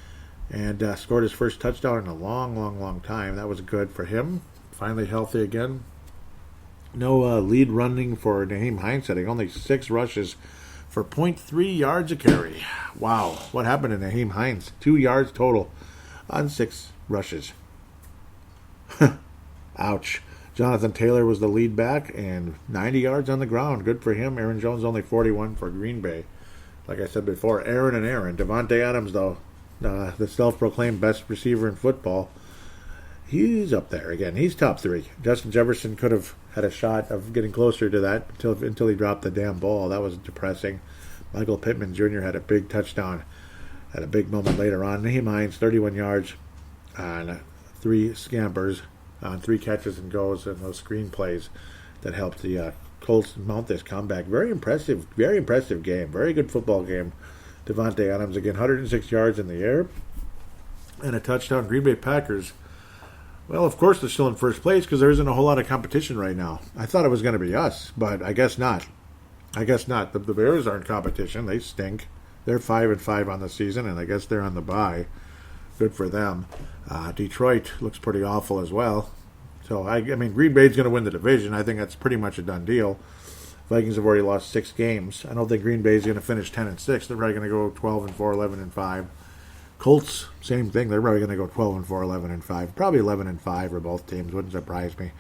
and scored his first touchdown in a long, long, long time. That was good for him. Finally healthy again. No lead running for Nyheim Hines, setting only 6 rushes for 0.3 yards a carry. Wow, what happened to Nyheim Hines? 2 yards total on 6 rushes. Ouch. Jonathan Taylor was the lead back and 90 yards on the ground. Good for him. Aaron Jones only 41 for Green Bay. Like I said before, Aaron and Aaron. Devontae Adams, though, the self-proclaimed best receiver in football, he's up there again. He's top 3. Justin Jefferson could have had a shot of getting closer to that until he dropped the damn ball. That was depressing. Michael Pittman Jr. had a big touchdown at a big moment later on. Nyheim Hines, 31 yards on 3 scampers, on 3 catches and goes, and those screen plays that helped the Colts mount this comeback. Very impressive game. Very good football game. Devontae Adams again, 106 yards in the air and a touchdown. Green Bay Packers, well, of course they're still in first place because there isn't a whole lot of competition right now. I thought it was going to be us, but I guess not. The Bears aren't competition. They stink. They're 5-5 on the season, and I guess they're on the bye. Good for them. Detroit looks pretty awful as well. So, I mean, Green Bay's going to win the division. I think that's pretty much a done deal. Vikings have already lost 6 games. I don't think Green Bay's going to finish 10-6. They're probably going to go 12-4, 11-5. Colts, same thing. They're probably going to go 12-4, 11-5. Probably 11-5 for both teams. Wouldn't surprise me.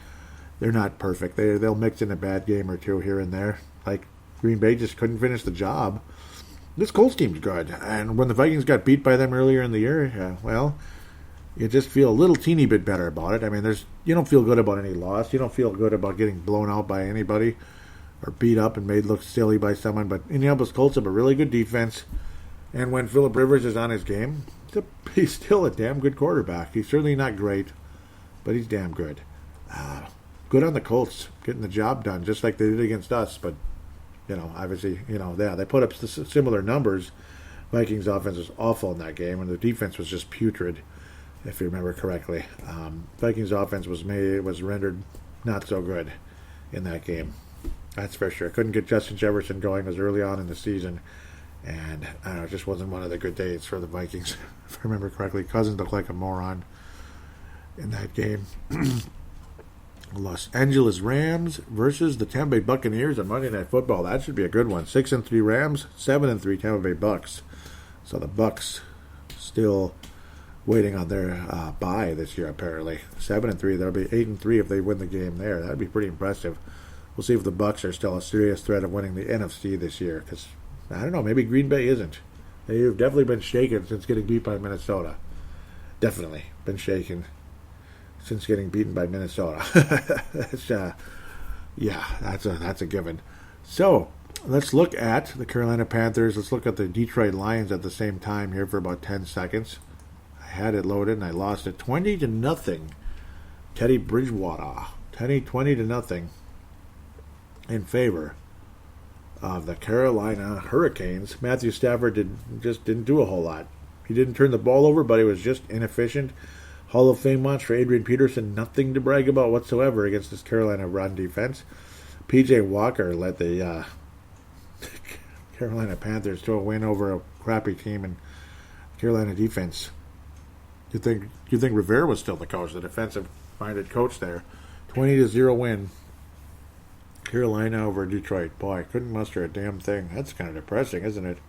They're not perfect. They'll mix in a bad game or two here and there. Like, Green Bay just couldn't finish the job. This Colts team's good. And when the Vikings got beat by them earlier in the year, well, you just feel a little teeny bit better about it. I mean, you don't feel good about any loss. You don't feel good about getting blown out by anybody or beat up and made look silly by someone. But Indianapolis Colts have a really good defense. And when Phillip Rivers is on his game, he's still a damn good quarterback. He's certainly not great, but he's damn good. Good on the Colts, getting the job done, just like they did against us. But, obviously, they put up similar numbers. Vikings offense was awful in that game, and the defense was just putrid, if you remember correctly. Vikings offense was rendered not so good in that game. That's for sure. Couldn't get Justin Jefferson going as early on in the season. And I don't know, it just wasn't one of the good days for the Vikings, if I remember correctly. Cousins looked like a moron in that game. Los Angeles Rams versus the Tampa Bay Buccaneers on Monday Night Football. That should be a good one. 6-3 Rams, 7-3 Tampa Bay Bucks. So the Bucks still waiting on their bye this year, apparently. 7-3. That'll be 8-3 if they win the game there. That'd be pretty impressive. We'll see if the Bucks are still a serious threat of winning the NFC this year. Because, I don't know, maybe Green Bay isn't. They've definitely been shaken since getting beat by Minnesota. Definitely been shaken since getting beaten by Minnesota. That's a given. So, let's look at the Carolina Panthers. Let's look at the Detroit Lions at the same time here for about 10 seconds. I had it loaded and I lost it. 20-0. Teddy Bridgewater. 20-0 in favor of the Carolina Hurricanes. Matthew Stafford didn't do a whole lot. He didn't turn the ball over, but he was just inefficient. Hall of Fame watch for Adrian Peterson. Nothing to brag about whatsoever against this Carolina run defense. P.J. Walker led the Carolina Panthers to a win over a crappy team in Carolina defense. You think Rivera was still the coach, the defensive-minded coach there? 20-0 win. Carolina over Detroit. Boy, couldn't muster a damn thing. That's kind of depressing, isn't it?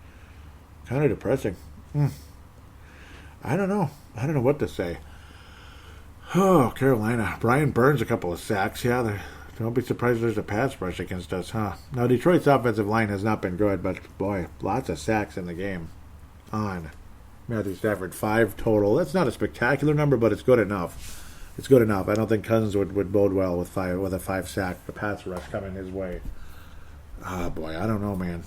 Kind of depressing. I don't know what to say. Oh, Carolina. Brian Burns, a couple of sacks. Yeah, don't be surprised if there's a pass rush against us, huh? Now, Detroit's offensive line has not been good, but, boy, lots of sacks in the game on Matthew Stafford. 5 total. That's not a spectacular number, but it's good enough. It's good enough. I don't think Cousins would bode well with a 5-sack pass rush coming his way. Boy, I don't know, man.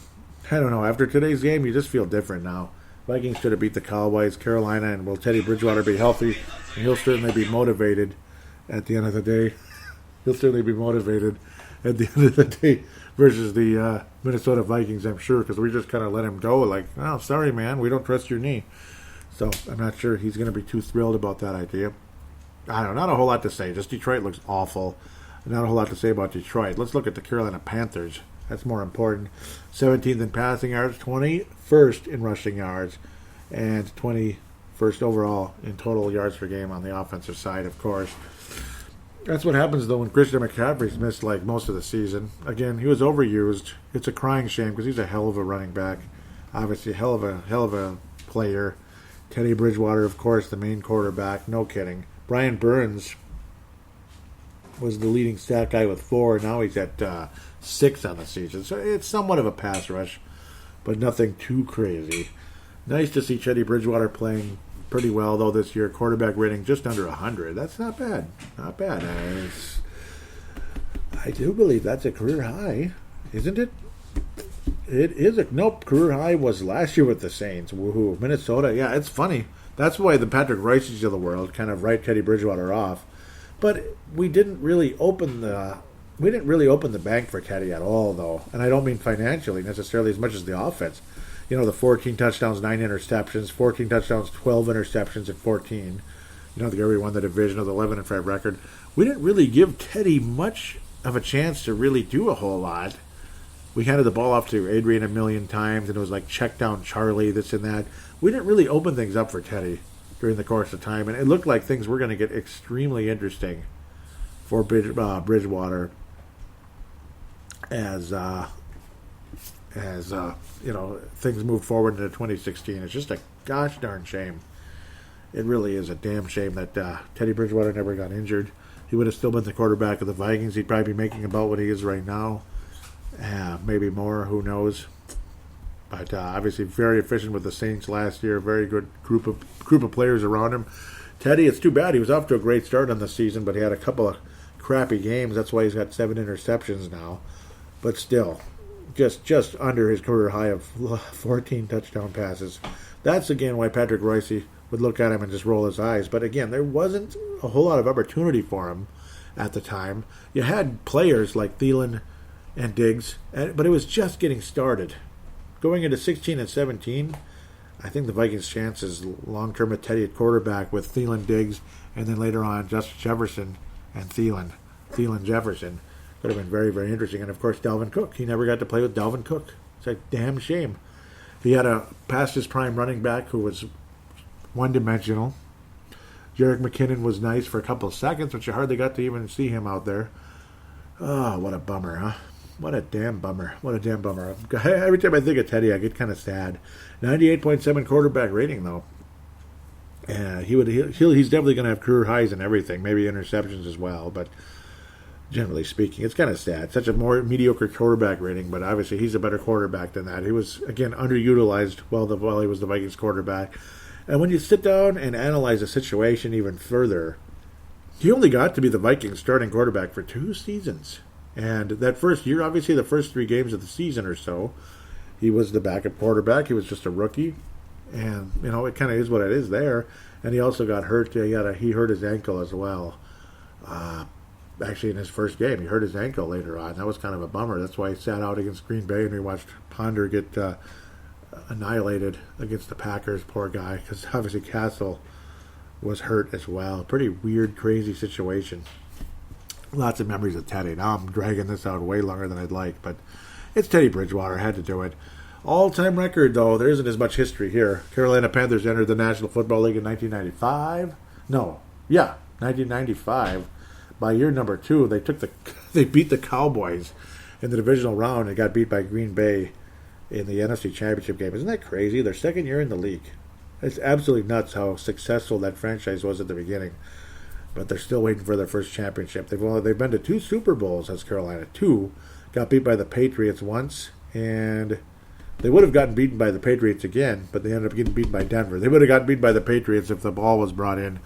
I don't know. After today's game, you just feel different now. Vikings should have beat the Cowboys, Carolina, and will Teddy Bridgewater be healthy? And he'll certainly be motivated at the end of the day. He'll certainly be motivated at the end of the day versus the Minnesota Vikings, I'm sure, because we just kind of let him go. Like, oh, sorry, man, we don't trust your knee. So I'm not sure he's going to be too thrilled about that idea. I don't know, not a whole lot to say. Just Detroit looks awful. Not a whole lot to say about Detroit. Let's look at the Carolina Panthers. That's more important. 17th in passing yards, 21st in rushing yards, and 21st overall in total yards per game on the offensive side, of course. That's what happens, though, when Christian McCaffrey's missed, like, most of the season. Again, he was overused. It's a crying shame because he's a hell of a running back. Obviously, hell of a player. Teddy Bridgewater, of course, the main quarterback. No kidding. Brian Burns was the leading stat guy with 4. Now he's at 6 on the season. So it's somewhat of a pass rush, but nothing too crazy. Nice to see Teddy Bridgewater playing pretty well, though, this year. Quarterback rating just under 100. That's not bad. Not bad. I do believe that's a career high, isn't it? It is nope. Career high was last year with the Saints. Woohoo! Minnesota. Yeah, it's funny. That's why the Patrick Rice's of the world kind of write Teddy Bridgewater off. But we didn't really open the bank for Teddy at all, though. And I don't mean financially necessarily as much as the offense. You know, the 14 touchdowns, 9 interceptions, 14 touchdowns, 12 interceptions at 14. You know, the Gary won the division of the 11-5 record. We didn't really give Teddy much of a chance to really do a whole lot. We handed the ball off to Adrian a million times, and it was like check down Charlie, this and that. We didn't really open things up for Teddy during the course of time, and it looked like things were going to get extremely interesting for Bridgewater as you know, things moved forward into 2016. It's just a gosh darn shame. It really is a damn shame that Teddy Bridgewater never got injured. He would have still been the quarterback of the Vikings. He'd probably be making about what he is right now. Maybe more, who knows. But obviously very efficient with the Saints last year. Very good group of players around him. Teddy, it's too bad. He was off to a great start on the season, but he had a couple of crappy games. That's why he's got 7 interceptions now. But still, just under his career high of 14 touchdown passes. That's, again, why Patrick Royce would look at him and just roll his eyes. But, again, there wasn't a whole lot of opportunity for him at the time. You had players like Thielen and Diggs, but it was just getting started. Going into 16 and 17, I think the Vikings' chances long-term with Teddy at quarterback with Thielen, Diggs, and then later on Justin Jefferson and Thielen Jefferson could have been very, very interesting. And, of course, Dalvin Cook. He never got to play with Dalvin Cook. It's a damn shame. He had a past his prime running back who was one-dimensional. Jerick McKinnon was nice for a couple of seconds, but you hardly got to even see him out there. Oh, what a bummer, huh? What a damn bummer. What a damn bummer. Every time I think of Teddy, I get kind of sad. 98.7 quarterback rating, though. And he's definitely going to have career highs and everything, maybe interceptions as well, but generally speaking, it's kind of sad. Such a more mediocre quarterback rating, but obviously he's a better quarterback than that. He was, again, underutilized while he was the Vikings quarterback. And when you sit down and analyze the situation even further, he only got to be the Vikings starting quarterback for 2 seasons. And that first year, obviously the first 3 games of the season or so, he was the backup quarterback. He was just a rookie. And, you know, it kind of is what it is there. And he also got hurt. He hurt his ankle as well. Actually, in his first game, he hurt his ankle later on. That was kind of a bummer. That's why he sat out against Green Bay, and we watched Ponder get annihilated against the Packers. Poor guy, because obviously Castle was hurt as well. Pretty weird, crazy situation. Lots of memories of Teddy. Now I'm dragging this out way longer than I'd like, but it's Teddy Bridgewater. I had to do it. All-time record, though. There isn't as much history here. Carolina Panthers entered the National Football League in 1995. 1995. By year number 2, they beat the Cowboys in the divisional round and got beat by Green Bay in the NFC Championship game. Isn't that crazy? Their second year in the league. It's absolutely nuts how successful that franchise was at the beginning. But they're still waiting for their first championship. They've been to 2 Super Bowls as Carolina. 2. Got beat by the Patriots once, and they would have gotten beaten by the Patriots again, but they ended up getting beaten by Denver. They would have gotten beaten by the Patriots if the ball was brought in.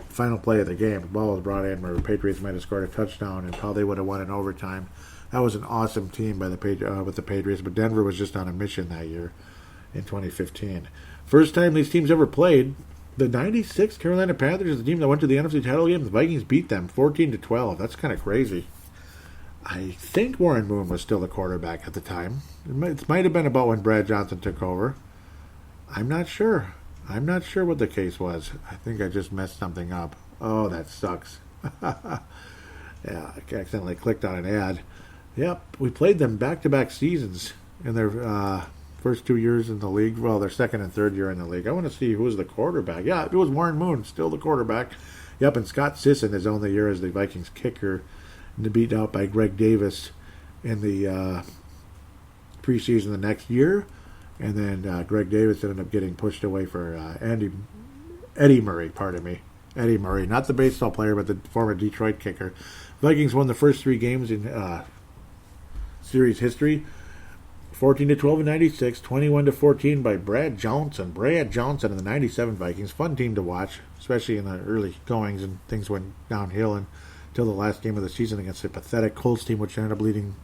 Final play of the game, the ball was brought in where the Patriots might have scored a touchdown and how they would have won in overtime. That was an awesome team by with the Patriots, but Denver was just on a mission that year in 2015. First time these teams ever played, the 96 Carolina Panthers is the team that went to the NFC title game. The Vikings beat them 14-12. That's kind of crazy. I think Warren Moon was still the quarterback at the time. It might have been about when Brad Johnson took over. I'm not sure. I'm not sure what the case was. I think I just messed something up. Oh, that sucks. Yeah, I accidentally clicked on an ad. Yep, we played them back-to-back seasons in their first 2 years in the league. Well, their second and third year in the league. I want to see who was the quarterback. Yeah, it was Warren Moon, still the quarterback. Yep, and Scott Sisson his only year as the Vikings kicker, and beat out by Greg Davis in the preseason the next year. And then Greg Davis ended up getting pushed away for Eddie Murray, Eddie Murray, not the baseball player, but the former Detroit kicker. Vikings won the first 3 games in series history, 14-12 in 96, 21-14 by Brad Johnson and the 97 Vikings. Fun team to watch, especially in the early goings, and things went downhill until the last game of the season against a pathetic Colts team, which ended up leading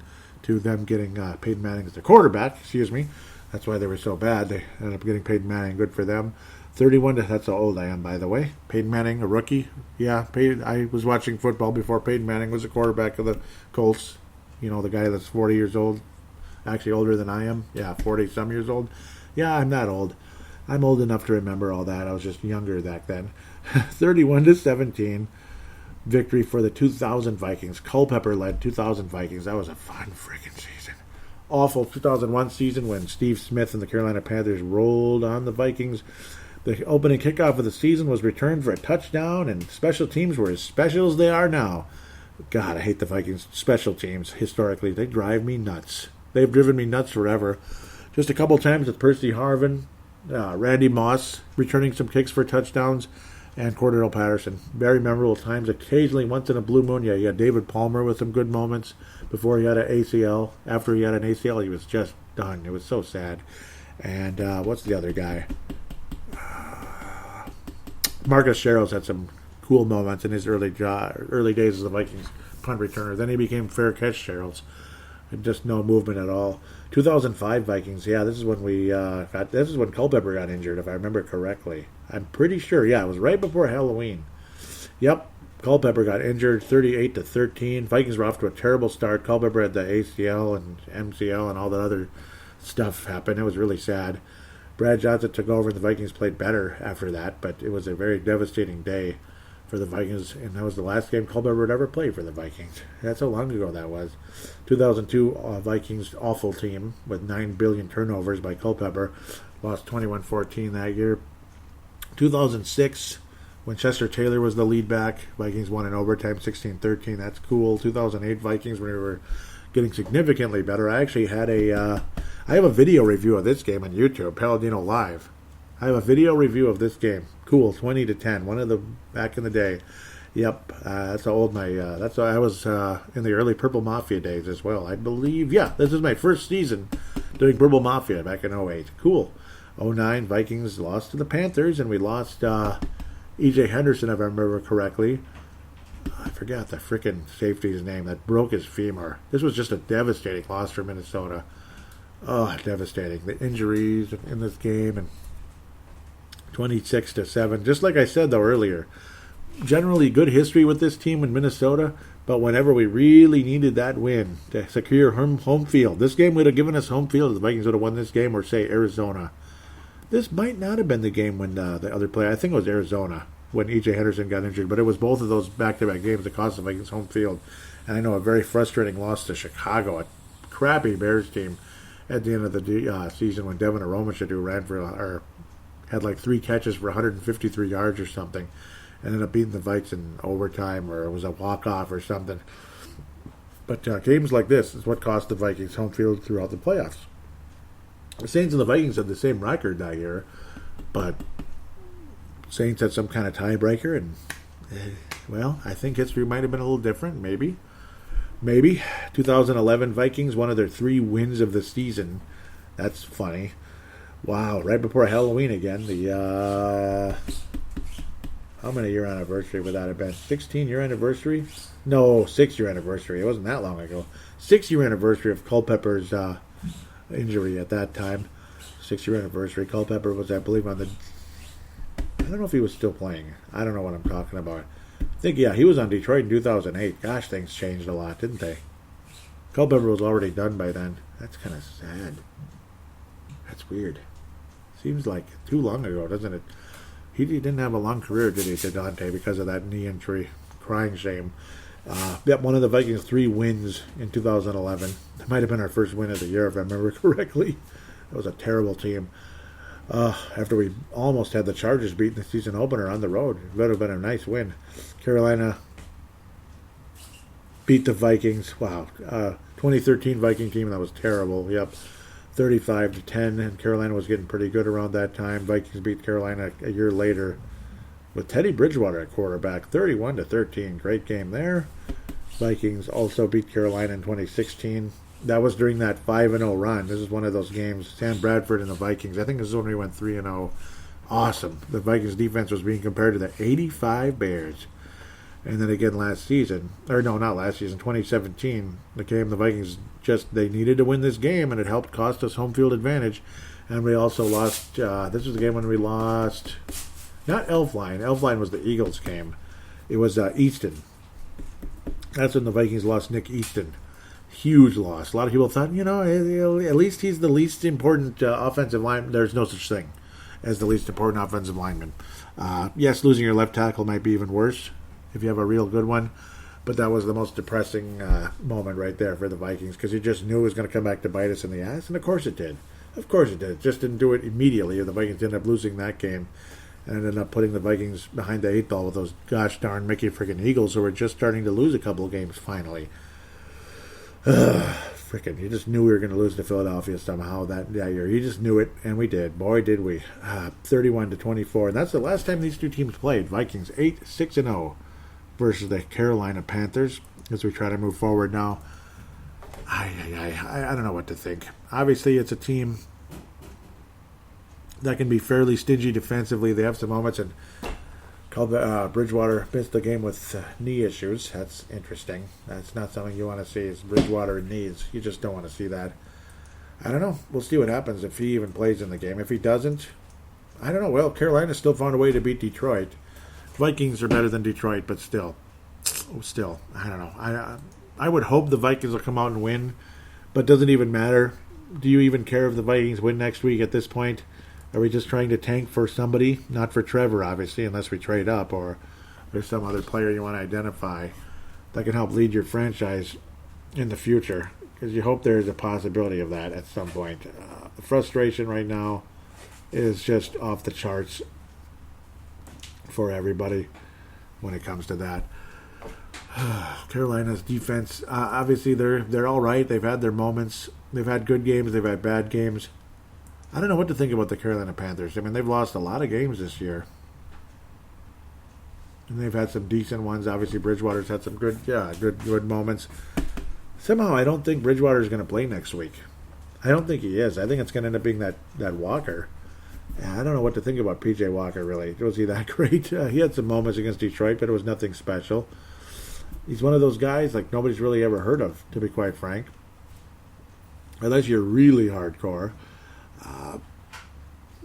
to them getting Peyton Manning as their quarterback. That's why they were so bad. They ended up getting Peyton Manning. Good for them. 31 that's how old I am, by the way. Peyton Manning, a rookie. Yeah, I was watching football before Peyton Manning was the quarterback of the Colts. You know, the guy that's 40 years old. Actually older than I am. Yeah, 40-some years old. Yeah, I'm not old. I'm old enough to remember all that. I was just younger back then. 31-17. Victory for the 2000 Vikings. Culpepper led 2000 Vikings. That was a fun freaking season. Awful 2001 season when Steve Smith and the Carolina Panthers rolled on the Vikings. The opening kickoff of the season was returned for a touchdown, and special teams were as special as they are now. God, I hate the Vikings special teams historically. They drive me nuts. They've driven me nuts forever. Just a couple times with Percy Harvin, Randy Moss returning some kicks for touchdowns, and Cordero Patterson. Very memorable times. Occasionally, once in a blue moon, you had David Palmer with some good moments before he had an ACL. After he had an ACL, he was just done. It was so sad. And what's the other guy? Marcus Sherrills had some cool moments in his early days as a Vikings punt returner. Then he became fair catch Sherrills. Just no movement at all. 2005 Vikings. Yeah, this is when this is when Culpepper got injured, if I remember correctly. I'm pretty sure. Yeah, it was right before Halloween. Yep, Culpepper got injured, 38-13. Vikings were off to a terrible start. Culpepper had the ACL and MCL and all that other stuff happen. It was really sad. Brad Johnson took over, and the Vikings played better after that, but it was a very devastating day for the Vikings, and that was the last game Culpepper would ever play for the Vikings. That's how long ago that was. 2002 Vikings, awful team with 9 billion turnovers by Culpepper. Lost 21-14 that year. 2006, when Chester Taylor was the lead back, Vikings won in overtime 16-13. That's cool. 2008 Vikings, when we were getting significantly better. I actually had I have a video review of this game on YouTube, paladinolive. I have a video review of this game. Cool, 20-10. One of the back in the day. Yep, that's how old that's how I was in the early Purple Mafia days as well. I believe, yeah, this is my first season doing Purple Mafia back in 08. Cool. 09 Vikings lost to the Panthers, and we lost E.J. Henderson, if I remember correctly. I forgot the frickin' safety's name that broke his femur. This was just a devastating loss for Minnesota. Oh, devastating. The injuries in this game, and 26-7. Just like I said, though, earlier, generally good history with this team in Minnesota, but whenever we really needed that win to secure home field, this game would have given us home field if the Vikings would have won this game, or, say, Arizona. This might not have been the game when the other player, I think it was Arizona, when E.J. Henderson got injured, but it was both of those back-to-back games that cost the Vikings home field. And I know a very frustrating loss to Chicago, a crappy Bears team at the end of the season when Devin Aromashodu had like 3 catches for 153 yards or something, and ended up beating the Vikes in overtime, or it was a walk-off or something. But games like this is what cost the Vikings home field throughout the playoffs. The Saints and the Vikings had the same record that year, but Saints had some kind of tiebreaker, and, well, I think history might have been a little different, maybe. 2011 Vikings, one of their 3 wins of the season. That's funny. Wow, right before Halloween again. The, how many year anniversary would that have been? 16-year anniversary? No, 6-year anniversary. It wasn't that long ago. 6-year anniversary of Culpepper's injury at that time. 6-year anniversary. Culpepper was, I believe, on the... I don't know if he was still playing. I don't know what I'm talking about. I think, yeah, he was on Detroit in 2008. Gosh, things changed a lot, didn't they? Culpepper was already done by then. That's kind of sad. That's weird. Seems like too long ago, doesn't it? He didn't have a long career, did he, to Dante, because of that knee injury. Crying shame. Yep, one of the Vikings' 3 wins in 2011. It might have been our first win of the year, if I remember correctly. That was a terrible team. After we almost had the Chargers beating the season opener on the road. It would have been a nice win. Carolina beat the Vikings. Wow. 2013 Viking team, that was terrible. Yep. 35-10, and Carolina was getting pretty good around that time. Vikings beat Carolina a year later with Teddy Bridgewater at quarterback. 31-13. Great game there. Vikings also beat Carolina in 2016. That was during that 5-0 run. This is one of those games. Sam Bradford and the Vikings. I think this is when we went 3-0. Awesome. The Vikings defense was being compared to the 85 Bears. And then again last season, or no, not last season, 2017, the game the Vikings they needed to win this game, and it helped cost us home field advantage. And we also lost, this was the game when we lost, not Elfline. Elfline was the Eagles game. It was Easton. That's when the Vikings lost Nick Easton. Huge loss. A lot of people thought, at least he's the least important offensive lineman. There's no such thing as the least important offensive lineman. Yes, losing your left tackle might be even worse if you have a real good one. But that was the most depressing moment right there for the Vikings, because you just knew it was going to come back to bite us in the ass, and of course it did. Of course it did. It just didn't do it immediately. The Vikings ended up losing that game and ended up putting the Vikings behind the 8 ball with those gosh darn Mickey freaking Eagles, who were just starting to lose a couple of games finally. Freaking, you just knew we were going to lose to Philadelphia somehow that year. You just knew it, and we did. Boy, did we. 31-24, and that's the last time these two teams played. Vikings 6-0 versus the Carolina Panthers as we try to move forward now. I don't know what to think. Obviously, it's a team that can be fairly stingy defensively. They have some moments, and Bridgewater missed the game with knee issues. That's interesting. That's not something you want to see, is Bridgewater and knees. You just don't want to see that. I don't know. We'll see what happens if he even plays in the game. If he doesn't, I don't know. Well, Carolina still found a way to beat Detroit. Vikings are better than Detroit, but still, I don't know. I would hope the Vikings will come out and win, but it doesn't even matter. Do you even care if the Vikings win next week at this point? Are we just trying to tank for somebody? Not for Trevor, obviously, unless we trade up or there's some other player you want to identify that can help lead your franchise in the future, because you hope there is a possibility of that at some point. The frustration right now is just off the charts for everybody when it comes to that. Carolina's defense, obviously they're all right. They've had their moments. They've had good games. They've had bad games. I don't know what to think about the Carolina Panthers. I mean, they've lost a lot of games this year, and they've had some decent ones. Obviously, Bridgewater's had some good moments. Somehow, I don't think Bridgewater is going to play next week. I don't think he is. I think it's going to end up being that Walker. I don't know what to think about P.J. Walker, really. Was he that great? He had some moments against Detroit, but it was nothing special. He's one of those guys like nobody's really ever heard of, to be quite frank. Unless you're really hardcore.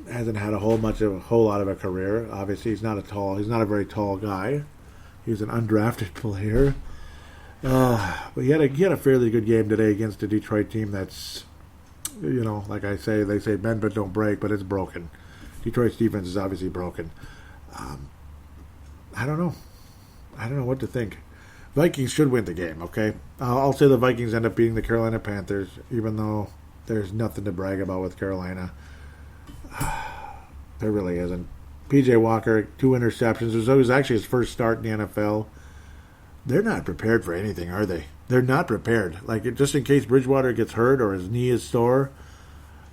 Hasn't had a whole lot of a career. Obviously, he's not a very tall guy. He's an undrafted player. But he had a fairly good game today against a Detroit team that's, like they say bend but don't break, but it's broken. Detroit's defense is obviously broken. I don't know. I don't know what to think. Vikings should win the game, okay? I'll say the Vikings end up beating the Carolina Panthers, even though there's nothing to brag about with Carolina. There really isn't. P.J. Walker, 2 interceptions. It was actually his first start in the NFL. They're not prepared for anything, are they? They're not prepared. Like, just in case Bridgewater gets hurt or his knee is sore.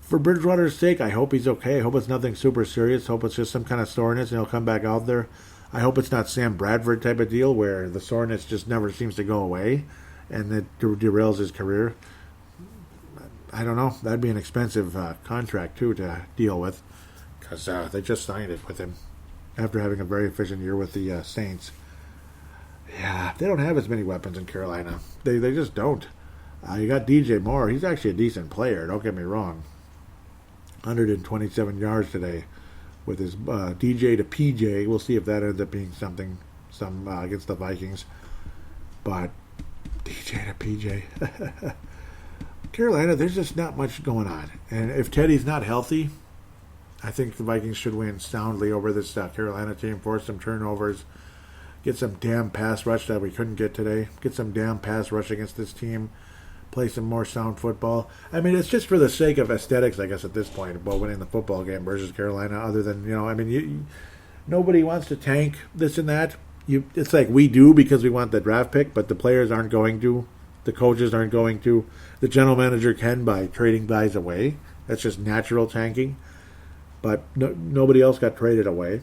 For Bridgewater's sake, I hope he's okay. I hope it's nothing super serious. I hope it's just some kind of soreness and he'll come back out there. I hope it's not Sam Bradford type of deal where the soreness just never seems to go away and it derails his career. I don't know. That'd be an expensive contract, too, to deal with, because they just signed it with him after having a very efficient year with the Saints. Yeah, they don't have as many weapons in Carolina. They just don't. You got DJ Moore. He's actually a decent player, don't get me wrong. 127 yards today with his DJ to PJ. We'll see if that ends up being some against the Vikings. But DJ to PJ. Carolina, there's just not much going on. And if Teddy's not healthy, I think the Vikings should win soundly over this Carolina team, force some turnovers, get some damn pass rush that we couldn't get today, get some damn pass rush against this team. play some more sound football. I mean, it's just for the sake of aesthetics, I guess, at this point, about winning the football game versus Carolina. Other than, I mean, nobody wants to tank this and that. It's like we do because we want the draft pick, but the players aren't going to. The coaches aren't going to. The general manager can by trading guys away. That's just natural tanking. But nobody else got traded away.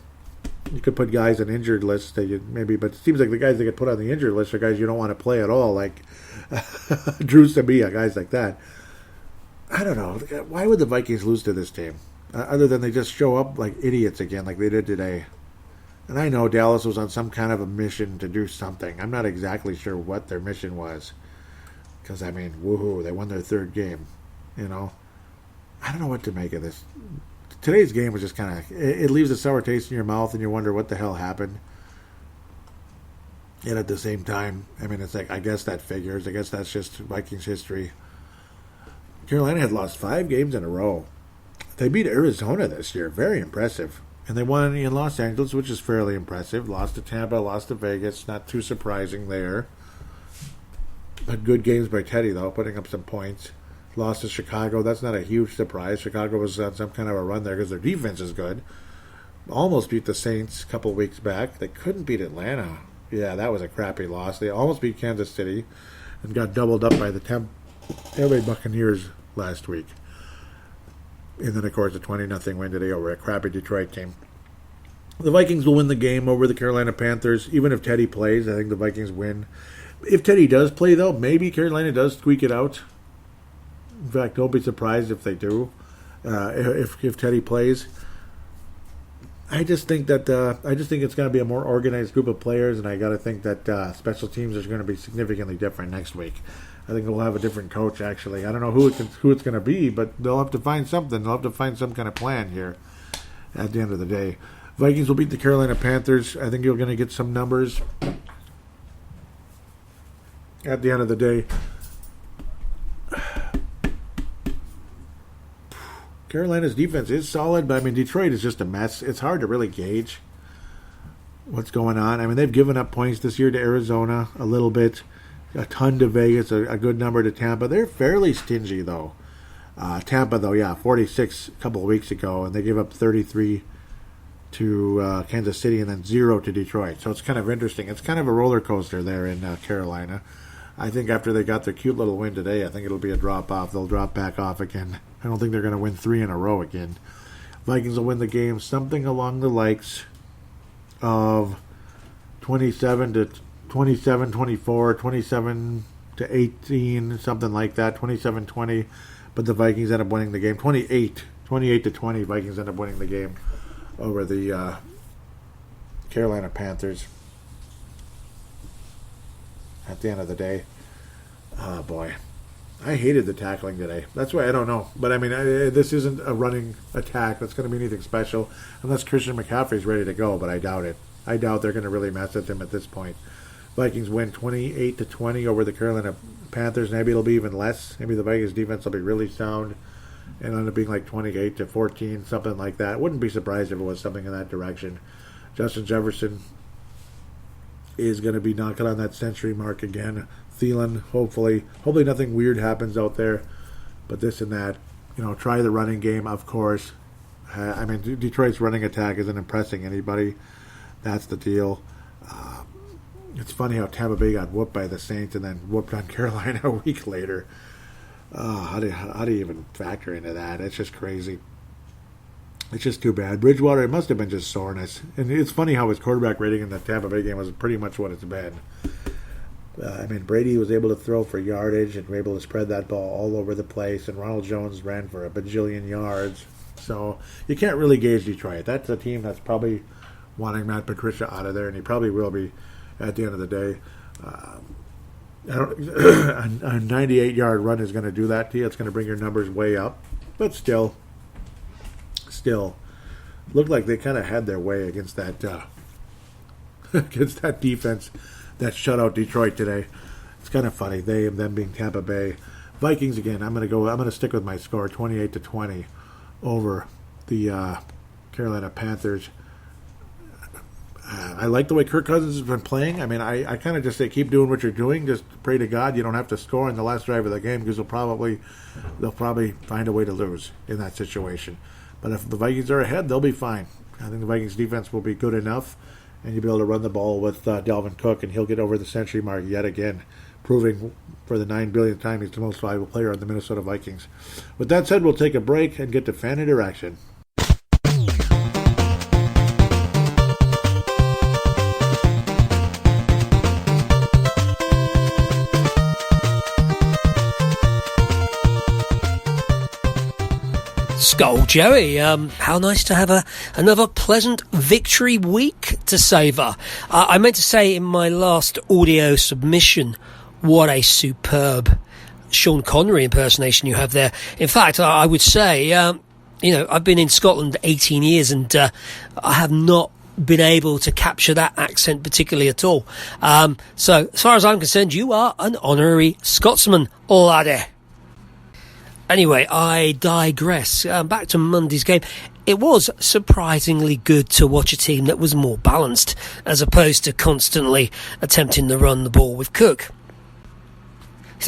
You could put guys on injured lists that but it seems like the guys that get put on the injured list are guys you don't want to play at all, like Drew Sabia, guys like that. I don't know. Why would the Vikings lose to this team? Other than they just show up like idiots again, like they did today. And I know Dallas was on some kind of a mission to do something. I'm not exactly sure what their mission was. Because, I mean, woohoo, they won their third game. I don't know what to make of this. Today's game was just kind of, it leaves a sour taste in your mouth and you wonder what the hell happened. And at the same time, I mean, it's like, I guess that figures. I guess that's just Vikings history. Carolina had lost 5 games in a row. They beat Arizona this year. Very impressive. And they won in Los Angeles, which is fairly impressive. Lost to Tampa, lost to Vegas. Not too surprising there. But good games by Teddy, though, putting up some points. Lost to Chicago. That's not a huge surprise. Chicago was on some kind of a run there because their defense is good. Almost beat the Saints a couple weeks back. They couldn't beat Atlanta. Yeah, that was a crappy loss. They almost beat Kansas City and got doubled up by the Tampa Bay Buccaneers last week. And then, of course, a 20-0 win today over a crappy Detroit team. The Vikings will win the game over the Carolina Panthers. Even if Teddy plays, I think the Vikings win. If Teddy does play, though, maybe Carolina does squeak it out. In fact, don't be surprised if they do. If Teddy plays, I just think it's going to be a more organized group of players, and I got to think that special teams is going to be significantly different next week. I think we'll have a different coach. Actually, I don't know who it's going to be, but they'll have to find something. They'll have to find some kind of plan here. At the end of the day, Vikings will beat the Carolina Panthers. I think you're going to get some numbers. At the end of the day, Carolina's defense is solid, but I mean, Detroit is just a mess. It's hard to really gauge what's going on. I mean, they've given up points this year to Arizona a little bit, a ton to Vegas, a good number to Tampa. They're fairly stingy, though. Tampa, though, 46 a couple of weeks ago, and they gave up 33 to Kansas City and then 0 to Detroit. So it's kind of interesting. It's kind of a roller coaster there in Carolina. I think after they got their cute little win today, I think it'll be a drop-off. They'll drop back off again. I don't think they're going to win 3 in a row again. Vikings will win the game something along the likes of 27-24, 27-18, something like that, 27-20. But the Vikings end up winning the game. 28-20, Vikings end up winning the game over the Carolina Panthers. At the end of the day, oh boy, I hated the tackling today. That's why I don't know. But I mean, this isn't a running attack that's going to be anything special unless Christian McCaffrey's ready to go. But I doubt it. I doubt they're going to really mess with him at this point. Vikings win 28-20 over the Carolina Panthers. Maybe it'll be even less. Maybe the Vikings defense will be really sound and end up being like 28-14, something like that. Wouldn't be surprised if it was something in that direction. Justin Jefferson is going to be knocking on that century mark again. Thielen, hopefully nothing weird happens out there. But this and that, try the running game, of course. I mean, Detroit's running attack isn't impressing anybody. That's the deal. It's funny how Tampa Bay got whooped by the Saints and then whooped on Carolina a week later. How do you even factor into that? It's just crazy. It's just too bad. Bridgewater, it must have been just soreness. And it's funny how his quarterback rating in the Tampa Bay game was pretty much what it's been. I mean, Brady was able to throw for yardage and were able to spread that ball all over the place. And Ronald Jones ran for a bajillion yards. So you can't really gauge Detroit. That's a team that's probably wanting Matt Patricia out of there, and he probably will be at the end of the day. A 98-yard run is going to do that to you. It's going to bring your numbers way up. But still, looked like they kind of had their way against that defense that shut out Detroit today. It's kind of funny. Them being Tampa Bay. Vikings again. I'm going to stick with my score, 28-20 over the Carolina Panthers. I I like the way Kirk Cousins has been playing. I mean, I kind of just say keep doing what you're doing. Just pray to God you don't have to score in the last drive of the game because they'll probably find a way to lose in that situation. But if the Vikings are ahead, they'll be fine. I think the Vikings defense will be good enough, and you'll be able to run the ball with Dalvin Cook, and he'll get over the century mark yet again, proving for the 9 billionth time he's the most valuable player on the Minnesota Vikings. With that said, we'll take a break and get to fan interaction. Skull Joey, how nice to have another pleasant victory week to savour. I meant to say in my last audio submission, what a superb Sean Connery impersonation you have there. In fact, I would say, I've been in Scotland 18 years and I have not been able to capture that accent particularly at all. So as far as I'm concerned, you are an honorary Scotsman, laddie. Anyway, I digress. Back to Monday's game. It was surprisingly good to watch a team that was more balanced as opposed to constantly attempting to run the ball with Cook.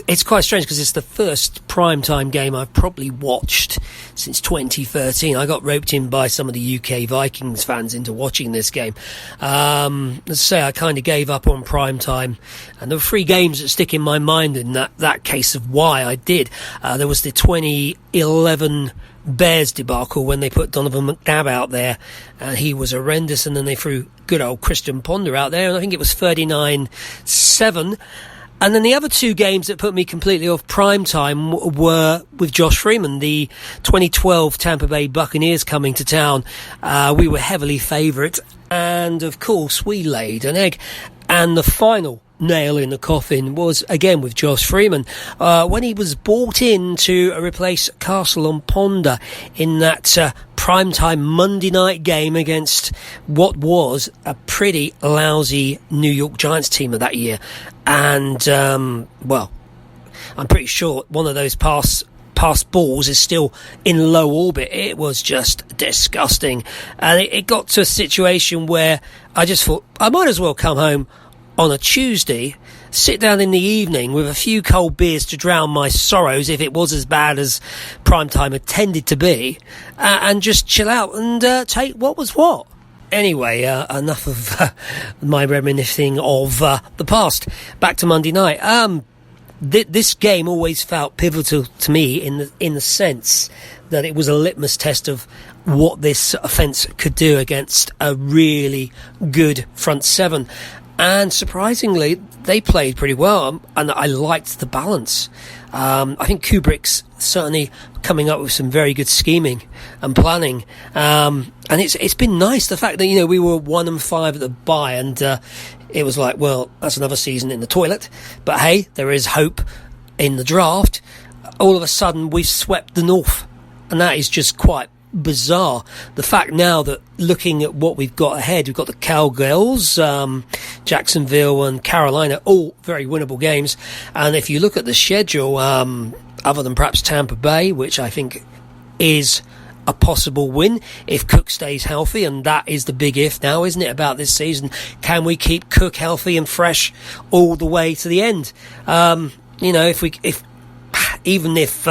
It's quite strange because it's the first primetime game I've probably watched since 2013. I got roped in by some of the UK Vikings fans into watching this game. Let's say I kind of gave up on primetime, and there were 3 games that stick in my mind in that case of why I did. There was the 2011 Bears debacle when they put Donovan McNabb out there, and he was horrendous, and then they threw good old Christian Ponder out there, and I think it was 39-7. And then the other 2 games that put me completely off primetime were with Josh Freeman, the 2012 Tampa Bay Buccaneers coming to town. We were heavily favourite, and of course we laid an egg. And the final nail in the coffin was again with Josh Freeman when he was brought in to replace Castle on Ponder in that primetime Monday night game against what was a pretty lousy New York Giants team of that year. And I'm pretty sure one of those pass balls is still in low orbit. It was just disgusting, and it got to a situation where I just thought I might as well come home on a Tuesday, sit down in the evening with a few cold beers to drown my sorrows if it was as bad as primetime had tended to be, and just chill out and take what was what. Anyway, enough of my reminiscing of the past. Back to Monday night. This game always felt pivotal to me in the sense that it was a litmus test of what this offence could do against a really good front seven. And surprisingly, they played pretty well, and I liked the balance. I think Kubrick's certainly coming up with some very good scheming and planning. And it's been nice, the fact that, we were 1-5 at the bye, and it was like, well, that's another season in the toilet. But hey, there is hope in the draft. All of a sudden, we've swept the North, and that is just quite bizarre. The fact now that looking at what we've got ahead, we've got the Cowgirls, Jacksonville and Carolina, all very winnable games. And if you look at the schedule, other than perhaps Tampa Bay, which I think is a possible win if Cook stays healthy, and that is the big if now, isn't it, about this season? Can we keep Cook healthy and fresh all the way to the end? Even if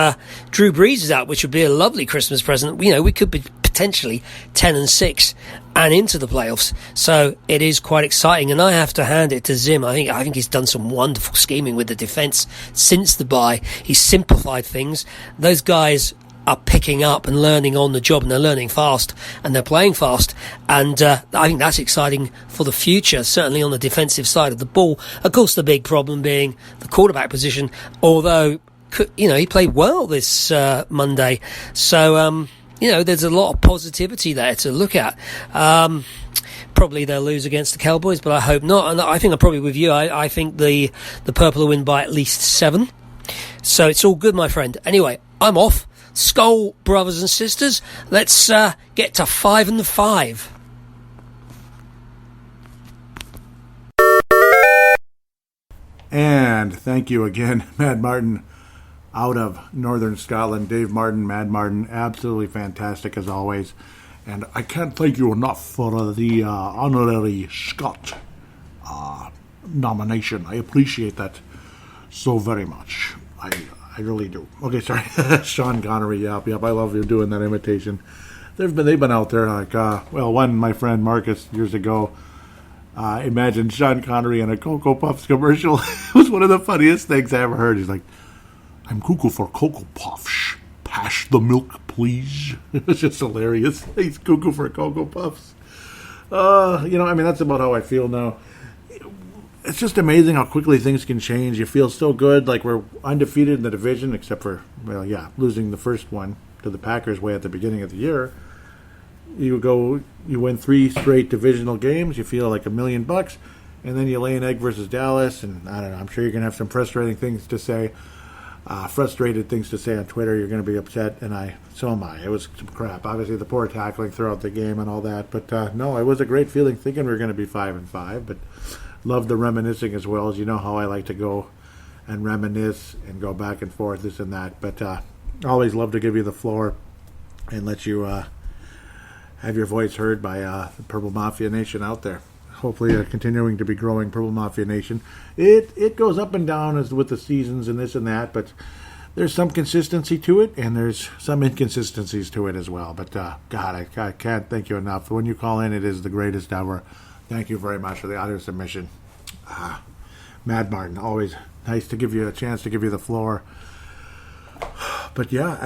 Drew Brees is out, which would be a lovely Christmas present, we could be potentially 10-6 and into the playoffs. So it is quite exciting, and I have to hand it to Zim. I think he's done some wonderful scheming with the defence since the bye. He's simplified things. Those guys are picking up and learning on the job, and they're learning fast, and they're playing fast, and I think that's exciting for the future, certainly on the defensive side of the ball. Of course, the big problem being the quarterback position, although he played well this Monday. So, there's a lot of positivity there to look at. Probably they'll lose against the Cowboys, but I hope not. And I think I'm probably with you. I think the Purple will win by at least 7. So it's all good, my friend. Anyway, I'm off. Skull, brothers and sisters. Let's get to 5 and 5. And thank you again, Mad Martin, out of Northern Scotland. Dave Martin, Mad Martin, absolutely fantastic as always. And I can't thank you enough for the honorary Scott nomination. I appreciate that so very much. I really do. Okay, sorry. Sean Connery, yep, I love you doing that imitation. They've been out there like, one, my friend Marcus years ago, imagined Sean Connery in a Cocoa Puffs commercial. It was one of the funniest things I ever heard. He's like, I'm cuckoo for Cocoa Puffs. Pass the milk, please. It was just hilarious. He's cuckoo for Cocoa Puffs. That's about how I feel now. It's just amazing how quickly things can change. You feel so good, like we're undefeated in the division, except for, losing the first one to the Packers way at the beginning of the year. You win 3 straight divisional games, you feel like $1 million, and then you lay an egg versus Dallas, and I don't know, I'm sure you're going to have some frustrated things to say on Twitter. You're going to be upset, and so am I. It was some crap. Obviously, the poor tackling throughout the game and all that, but no, it was a great feeling thinking we were going to be 5-5, but love the reminiscing as well. As you know how I like to go and reminisce and go back and forth, this and that, but always love to give you the floor and let you have your voice heard by the Purple Mafia Nation out there. Hopefully continuing to be growing Purple Mafia Nation. It goes up and down as with the seasons and this and that, but there's some consistency to it, and there's some inconsistencies to it as well. But God, I can't thank you enough. When you call in, it is the greatest ever. Thank you very much for the audio submission. Mad Martin, always nice to give you a chance to give you the floor. But yeah,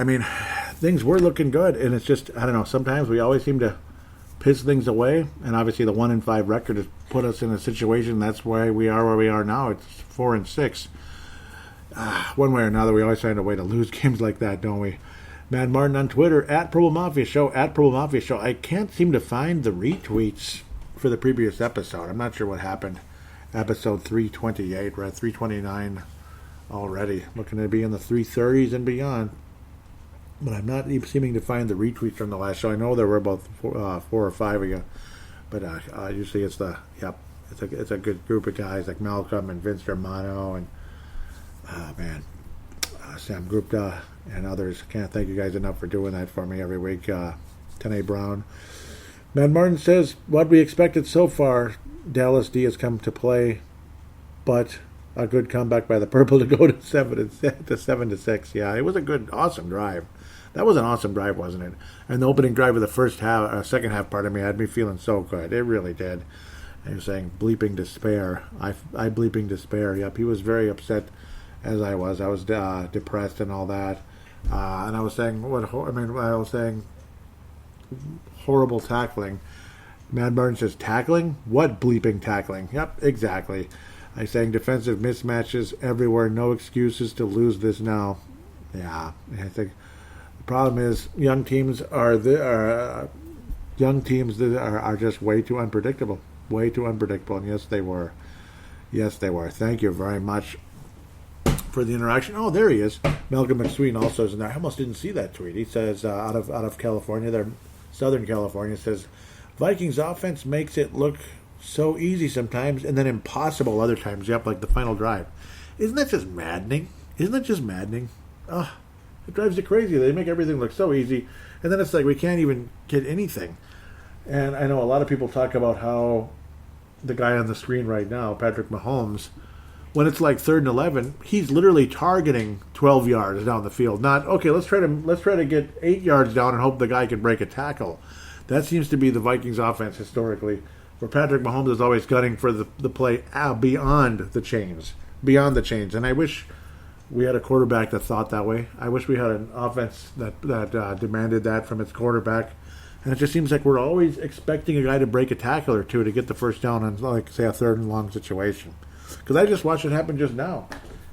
things were looking good, and it's just, I don't know, sometimes we always seem to piss things away, and obviously the 1-5 record has put us in a situation. That's why we are where we are now. It's 4-6. One way or another, we always find a way to lose games like that, don't we? Mad Martin on Twitter, at Purple Mafia Show, at Purple Mafia Show. I can't seem to find the retweets for the previous episode. I'm not sure what happened. Episode 328, we're at 329 already. Looking to be in the 330s and beyond. But I'm not even seeming to find the retweets from the last show. I know there were about 4 or 5 of you, but usually it's a good group of guys like Malcolm and Vince Germano and Sam Gupta and others. Can't thank you guys enough for doing that for me every week. Tanae Brown. Matt Martin says, what we expected so far, Dallas D has come to play, but a good comeback by the Purple to go to 7-6. Yeah, it was a good, awesome drive. That was an awesome drive, wasn't it? And the opening drive of the second half, had me feeling so good. It really did. He was saying bleeping despair. I bleeping despair. Yep, he was very upset, as I was. I was depressed and all that. And I was saying, horrible tackling. Mad Martin says, tackling? What bleeping tackling? Yep, exactly. I'm saying defensive mismatches everywhere. No excuses to lose this now. Yeah, I think the problem is young teams are just way too unpredictable. Way too unpredictable. And yes, they were. Yes, they were. Thank you very much for the interaction. Oh, there he is. Malcolm McSween also is in there. I almost didn't see that tweet. He says out of California, there, Southern California, says Vikings offense makes it look so easy sometimes and then impossible other times. Yep, like the final drive. Isn't that just maddening? Oh, it drives you crazy. They make everything look so easy, and then it's like we can't even get anything. And I know a lot of people talk about how the guy on the screen right now, Patrick Mahomes, when it's like 3rd and 11, he's literally targeting 12 yards down the field. Not, okay, let's try to get 8 yards down and hope the guy can break a tackle. That seems to be the Vikings offense historically, where Patrick Mahomes is always gunning for the play beyond the chains. And I wish we had a quarterback that thought that way. I wish we had an offense that demanded that from its quarterback. And it just seems like we're always expecting a guy to break a tackle or two to get the first down on, like, say, a 3rd and long situation. Because I just watched it happen just now.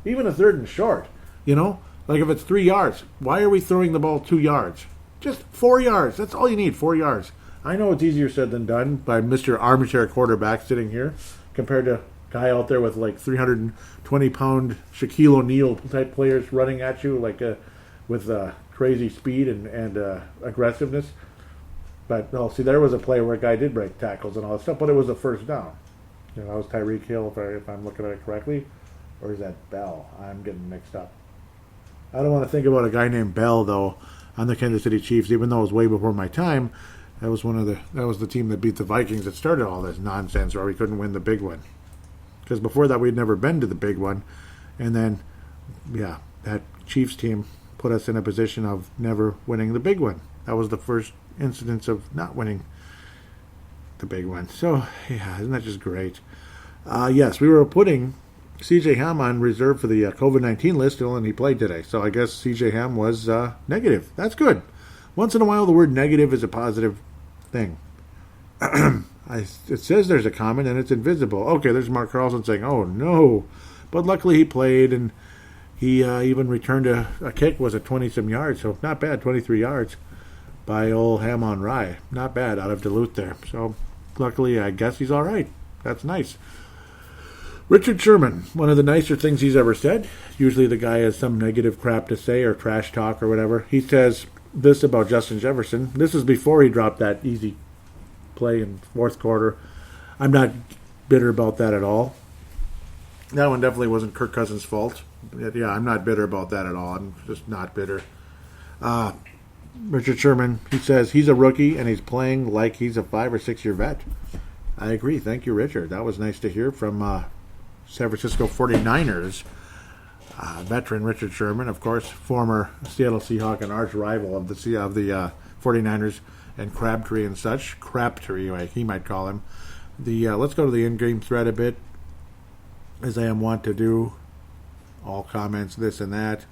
Even a 3rd and short, like if it's 3 yards, why are we throwing the ball 2 yards? Just 4 yards. That's all you need, 4 yards. I know it's easier said than done by Mr. Armchair Quarterback sitting here compared to a guy out there with like 320-pound Shaquille O'Neal type players running at you like with crazy speed and aggressiveness. But no, see, there was a play where a guy did break tackles and all that stuff, but it was a first down. That was Tyreek Hill, if I'm looking at it correctly, or is that Bell? I'm getting mixed up. I don't want to think about a guy named Bell though on the Kansas City Chiefs, even though it was way before my time. That was the team that beat the Vikings that started all this nonsense where we couldn't win the big one. Because before that, we'd never been to the big one. And then, yeah, that Chiefs team put us in a position of never winning the big one. That was the first incidence of not winning the big one. So, yeah, isn't that just great? Yes, we were putting C.J. Ham on reserve for the COVID-19 list, and he played today. So I guess C.J. Ham was negative. That's good. Once in a while, the word negative is a positive thing. It says there's a comment, and it's invisible. Okay, there's Mark Carlson saying, oh, no. But luckily he played, and he even returned a kick, was at 20-some yards. So not bad, 23 yards by old Ham on Rye. Not bad out of Duluth there. So luckily, I guess he's all right. That's nice. Richard Sherman, one of the nicer things he's ever said. Usually the guy has some negative crap to say or trash talk or whatever. He says this about Justin Jefferson. This is before he dropped that easy play in fourth quarter. I'm not bitter about that at all. That one definitely wasn't Kirk Cousins' fault. Yeah, I'm not bitter about that at all. I'm just not bitter. Richard Sherman, he says he's a rookie and he's playing like he's a 5 or 6 year vet. I agree. Thank you, Richard. That was nice to hear from San Francisco 49ers veteran Richard Sherman, of course, former Seattle Seahawk and arch rival of the 49ers and Crabtree and such. Crabtree, like he might call him. Let's go to the in-game thread a bit, as I am wont to do. All comments, this and that.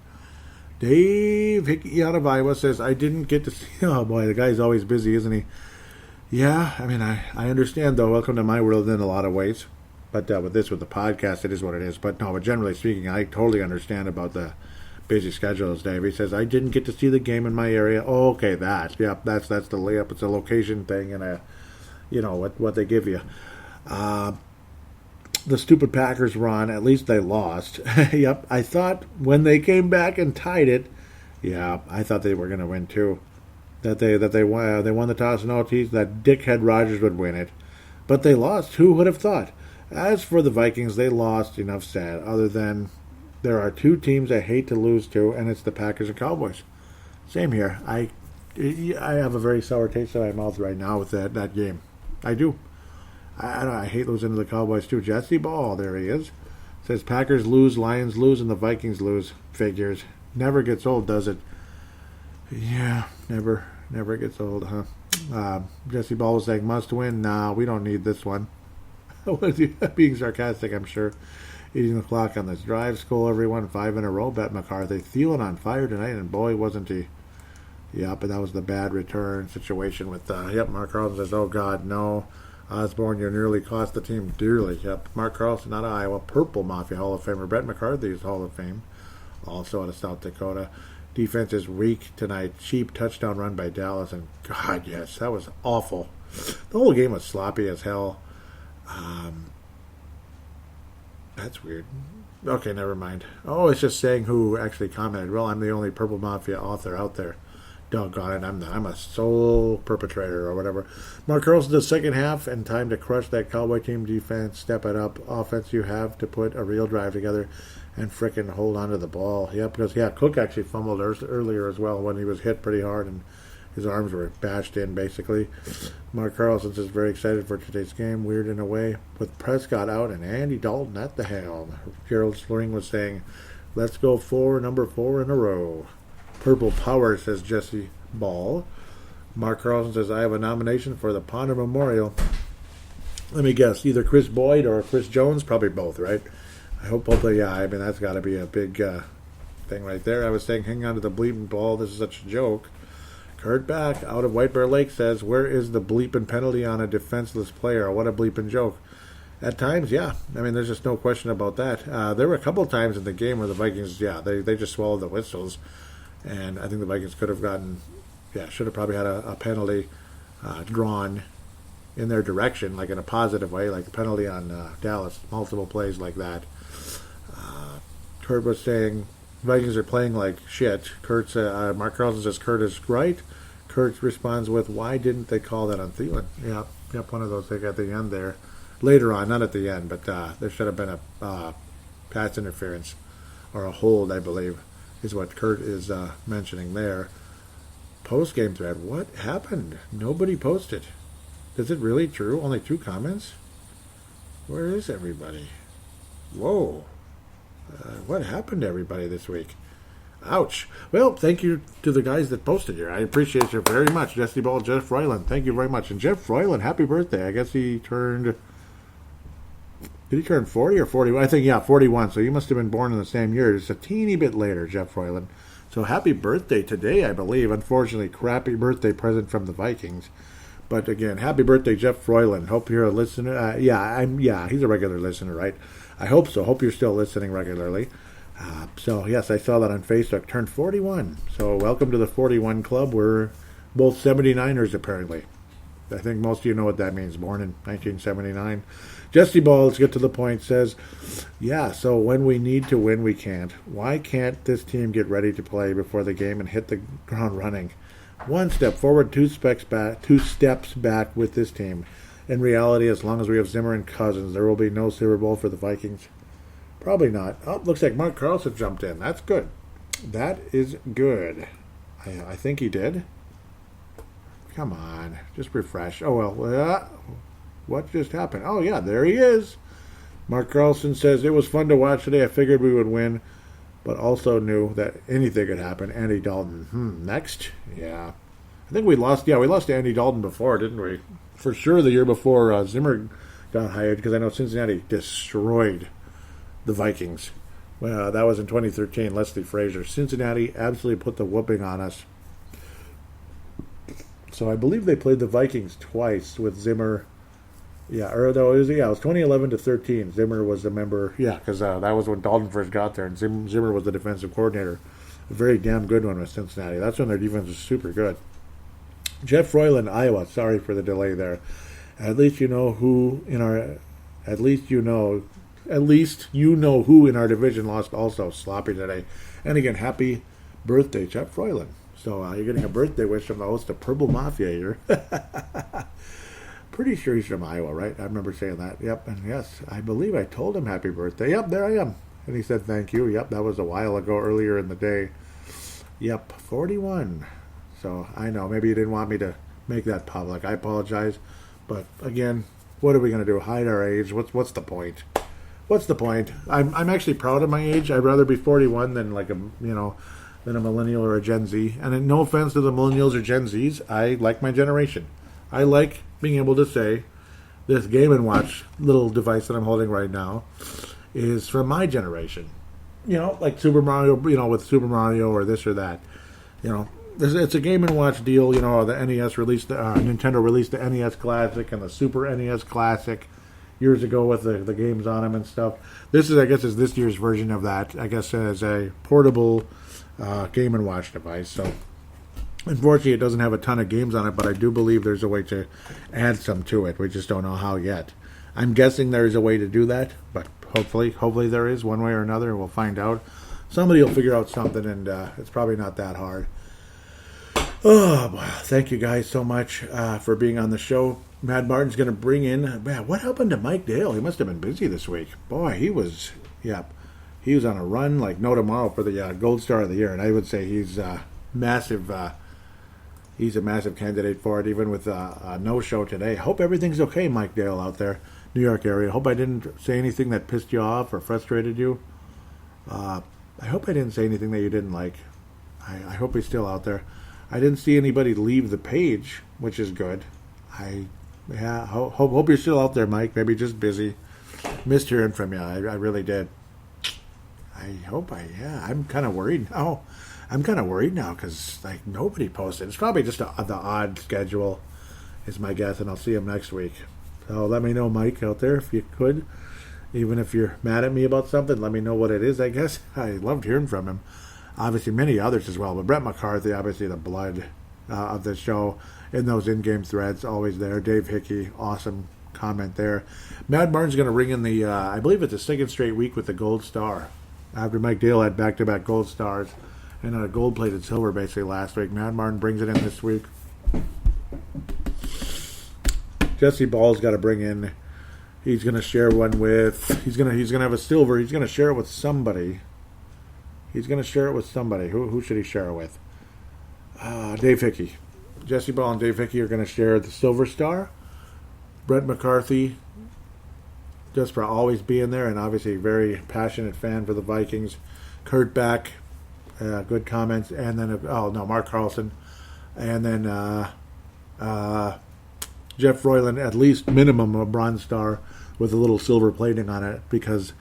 Dave Hickey out of Iowa says, I didn't get to see... Oh, boy, the guy's always busy, isn't he? Yeah, I mean, I understand, though. Welcome to my world in a lot of ways. But with the podcast, it is what it is. But no, but generally speaking, I totally understand about the busy schedules, Dave. He says, I didn't get to see the game in my area. Oh, okay, that. Yep, that's the layup. It's a location thing and what they give you. The stupid Packers run, at least they lost. Yep, I thought when they came back and tied it, yeah, I thought they were going to win too. That they won the toss and OTs, that dickhead Rodgers would win it. But they lost. Who would have thought? As for the Vikings, they lost. Enough said. Other than there are two teams I hate to lose to, and it's the Packers and Cowboys. Same here. I have a very sour taste in my mouth right now with that game. I do. I hate losing to the Cowboys too. Jesse Ball, there he is. Says Packers lose, Lions lose, and the Vikings lose. Figures. Never gets old, does it? Yeah, never gets old, huh? Jesse Ball was saying must win. Nah, we don't need this one. Being sarcastic, I'm sure. Eating the clock on this drive. Skull everyone 5 in a row. Bet McCarthy. Thielen on fire tonight, and boy, wasn't he. Yep, but that was the bad return situation with, Mark Carlson says, oh, God, no. Osborne, you nearly cost the team dearly. Yep, Mark Carlson out of Iowa. Purple Mafia Hall of Famer. Brett McCarthy is Hall of Fame. Also out of South Dakota. Defense is weak tonight. Cheap touchdown run by Dallas, and God, yes, that was awful. The whole game was sloppy as hell. That's weird. Okay, never mind. Oh, it's just saying who actually commented. Well, I'm the only Purple Mafia author out there. Doggone it, I'm a sole perpetrator or whatever. Mark Carlson does second half and time to crush that Cowboy team defense. Step it up. Offense, you have to put a real drive together and frickin' hold on to the ball. Yeah, because, Cook actually fumbled earlier as well when he was hit pretty hard and his arms were bashed in, basically. Mark Carlson is very excited for today's game. Weird in a way. With Prescott out and Andy Dalton at the helm. Gerald Slring was saying, let's go number 4 in a row. Purple Power, says Jesse Ball. Mark Carlson says, I have a nomination for the Ponder Memorial. Let me guess, either Kris Boyd or Chris Jones? Probably both, right? I hope both. Yeah, I mean, that's got to be a big thing right there. I was saying, hang on to the bleeping ball. This is such a joke. Kurt Back, out of White Bear Lake, says, where is the bleeping penalty on a defenseless player? What a bleeping joke. At times, yeah. I mean, there's just no question about that. There were a couple of times in the game where the Vikings, they just swallowed the whistles. And I think the Vikings could have should have probably had a penalty drawn in their direction, like in a positive way, like the penalty on Dallas, multiple plays like that. Kurt was saying, Vikings are playing like shit. Mark Carlson says Kurt is right. Kurt responds with, why didn't they call that on Thielen? Yep, one of those things at the end there. Later on, not at the end, but there should have been a pass interference or a hold, I believe, is what Kurt is mentioning there. post-game thread. What happened? Nobody posted. Is it really true? Only 2 comments? Where is everybody? Whoa. What happened to everybody this week? Ouch. Well, thank you to the guys that posted here. I appreciate you very much. Jesse Ball, Jeff Froyland. Thank you very much. And Jeff Froyland, happy birthday. I guess he turned... Did he turn 40 or 41? I think, 41. So you must have been born in the same year. Just a teeny bit later, Jeff Froyland. So happy birthday today, I believe. Unfortunately, crappy birthday present from the Vikings. But again, happy birthday, Jeff Froyland. Hope you're a listener. He's a regular listener, right? I hope so. Hope you're still listening regularly. So, yes, I saw that on Facebook. Turned 41. So, welcome to the 41 Club. We're both 79ers, apparently. I think most of you know what that means. Born in 1979. Jesse Ball, let's get to the point, says, so when we need to win, we can't. Why can't this team get ready to play before the game and hit the ground running? 1 step forward, 2 steps back with this team. In reality, as long as we have Zimmer and Cousins, there will be no Super Bowl for the Vikings. Probably not. Oh, looks like Mark Carlson jumped in. That's good. That is good. I think he did. Come on. Just refresh. Oh, well. What just happened? Oh, yeah, there he is. Mark Carlson says, it was fun to watch today. I figured we would win, but also knew that anything could happen. Andy Dalton. Next? Yeah. I think we lost. Yeah, we lost to Andy Dalton before, didn't we? For sure the year before Zimmer got hired, because I know Cincinnati destroyed the Vikings. Well, that was in 2013, Leslie Frazier. Cincinnati absolutely put the whooping on us. So I believe they played the Vikings twice with Zimmer. Yeah, or no, it was 2011 to 13. Zimmer was the member. Yeah, because that was when Dalton first got there, and Zimmer was the defensive coordinator. A very damn good one with Cincinnati. That's when their defense was super good. Jeff Froyland, Iowa. Sorry for the delay there. At least you know who in our division lost also. Sloppy today. And again, happy birthday, Jeff Froyland. So you're getting a birthday wish from the host of Purple Mafia here. Pretty sure he's from Iowa, right? I remember saying that. Yep, and yes, I believe I told him happy birthday. Yep, there I am. And he said thank you. Yep, that was a while ago, earlier in the day. Yep, 41. So I know, maybe you didn't want me to make that public. I apologize. But again, what are we going to do? Hide our age? What's the point? What's the point? I'm actually proud of my age. I'd rather be 41 than than a millennial or a Gen Z. And no offense to the millennials or Gen Zs, I like my generation. I like being able to say this Game & Watch little device that I'm holding right now is from my generation. Like Super Mario, with Super Mario or this or that. It's a Game & Watch deal. The NES released, Nintendo released the NES Classic and the Super NES Classic years ago with the games on them and stuff. This is this year's version of that. I guess as a portable Game & Watch device. So unfortunately, it doesn't have a ton of games on it, but I do believe there's a way to add some to it. We just don't know how yet. I'm guessing there's a way to do that, but hopefully there is one way or another, and we'll find out. Somebody will figure out something, and it's probably not that hard. Oh, thank you guys so much for being on the show. Mad Martin's going to bring in... what happened to Mike Dale? He must have been busy this week. Boy, he was on a run like no tomorrow for the Gold Star of the Year, and I would say he's massive... He's a massive candidate for it, even with a no-show today. Hope everything's okay, Mike Dale, out there, New York area. Hope I didn't say anything that pissed you off or frustrated you. I hope I didn't say anything that you didn't like. I hope he's still out there. I didn't see anybody leave the page, which is good. Hope you're still out there, Mike. Maybe just busy. Missed hearing from you. I really did. I'm kind of worried now. I'm kind of worried now because nobody posted. It's probably just the odd schedule is my guess, and I'll see him next week. So let me know, Mike, out there, if you could. Even if you're mad at me about something, let me know what it is, I guess. I loved hearing from him. Obviously, many others as well. But Brett McCarthy, obviously the blood of the show in those in-game threads, always there. Dave Hickey, awesome comment there. Mad Martin's going to ring in the, I believe it's the second straight week with the Gold Star. After Mike Dale had back-to-back Gold Stars and a gold-plated silver basically last week. Mad Martin brings it in this week. Jesse Ball's got to bring in. He's going to share one with. He's going to have a silver. He's going to share it with somebody. Who should he share it with? Dave Hickey. Jesse Ball and Dave Hickey are going to share the Silver Star. Brett McCarthy, just for always being there, and obviously a very passionate fan for the Vikings. Kurt Beck, good comments. And then, Mark Carlson. And then Jeff Royland, at least minimum a Bronze Star with a little silver plating on it because,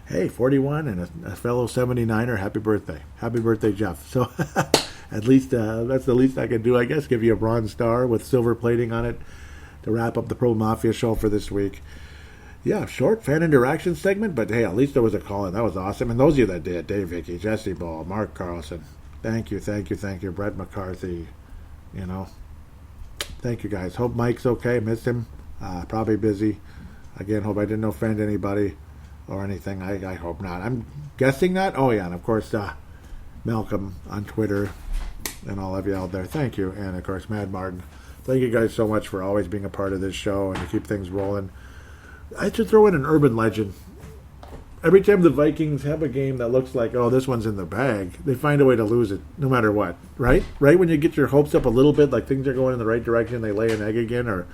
hey, 41 and a fellow 79er, happy birthday. Happy birthday, Jeff. So at least that's the least I can do, I guess, give you a Bronze Star with silver plating on it to wrap up the Pro Mafia show for this week. Yeah, short fan interaction segment, but hey, at least there was a call-in. That was awesome. And those of you that did, Dave Hickey, Jesse Ball, Mark Carlson, thank you. Brett McCarthy, thank you guys. Hope Mike's okay. Missed him. Probably busy. Again, hope I didn't offend anybody or anything. I hope not. I'm guessing not. Oh, yeah, and of course, Malcolm on Twitter and all of you out there. Thank you. And, of course, Mad Martin. Thank you guys so much for always being a part of this show and to keep things rolling. I should throw in an urban legend. Every time the Vikings have a game that looks like, oh, this one's in the bag, they find a way to lose it, no matter what, right? Right when you get your hopes up a little bit, like things are going in the right direction, they lay an egg again, or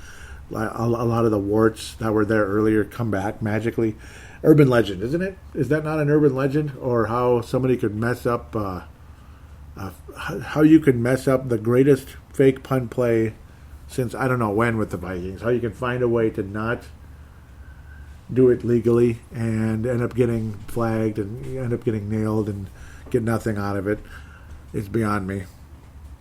a lot of the warts that were there earlier come back magically. Urban legend, isn't it? Is that not an urban legend? Or how somebody could mess up, how you could mess up the greatest fake punt play since I don't know when with the Vikings. How you can find a way to not do it legally and end up getting flagged and end up getting nailed and get nothing out of it. It's beyond me.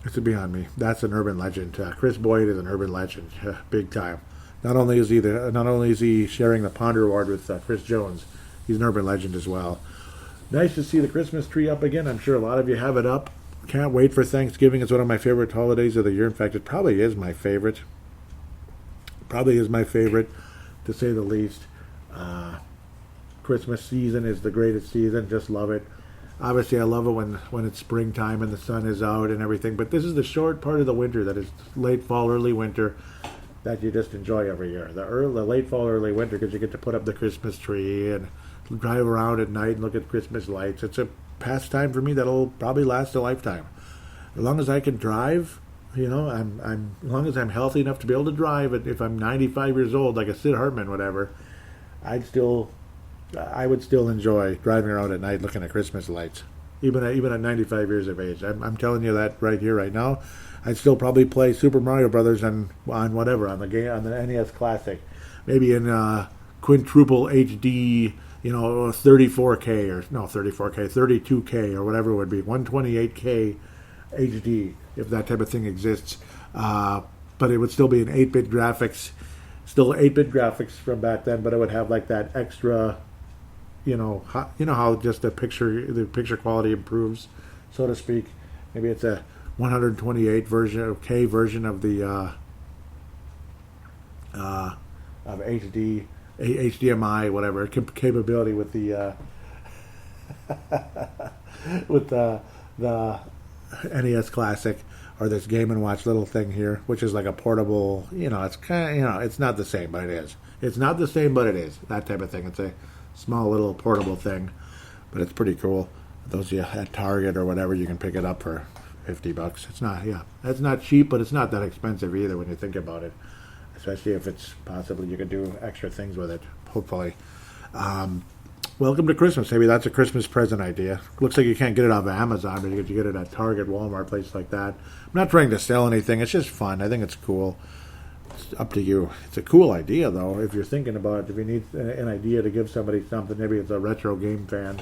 It's beyond me. That's an urban legend. Kris Boyd is an urban legend, big time. Not only is he sharing the Ponder Award with Chris Jones, he's an urban legend as well. Nice to see the Christmas tree up again. I'm sure a lot of you have it up. Can't wait for Thanksgiving. It's one of my favorite holidays of the year. In fact, it probably is my favorite. To say the least. Christmas season is the greatest season. Just love it. Obviously, I love it when it's springtime and the sun is out and everything. But this is the short part of the winter that is late fall, early winter that you just enjoy every year. The late fall, early winter because you get to put up the Christmas tree and drive around at night and look at Christmas lights. It's a pastime for me that'll probably last a lifetime. As long as I can drive, as long as I'm healthy enough to be able to drive, and if I'm 95 years old, like a Sid Hartman, whatever, I would still enjoy driving around at night looking at Christmas lights, even at 95 years of age. I'm telling you that right here, right now. I'd still probably play Super Mario Brothers on the NES Classic, maybe in quintuple HD, 34K 32K or whatever it would be, 128K HD if that type of thing exists. But it would still be an 8-bit graphics. Still 8-bit graphics from back then, but it would have like that extra, how just the picture quality improves, so to speak. Maybe it's a 128 K version of the of HD, HDMI, whatever capability with the with the NES Classic. Or this Game & Watch little thing here, which is like a portable, it's kind of, it's not the same, but it is. It's not the same, but it is. That type of thing. It's a small little portable thing, but it's pretty cool. Those of you at Target or whatever, you can pick it up for $50. It's not cheap, but it's not that expensive either when you think about it. Especially if it's possibly you could do extra things with it, hopefully. Welcome to Christmas. Maybe that's a Christmas present idea. Looks like you can't get it off of Amazon, but you get it at Target, Walmart, places like that. I'm not trying to sell anything. It's just fun. I think it's cool. It's up to you. It's a cool idea, though, if you're thinking about it. If you need an idea to give somebody something, maybe it's a retro game fan.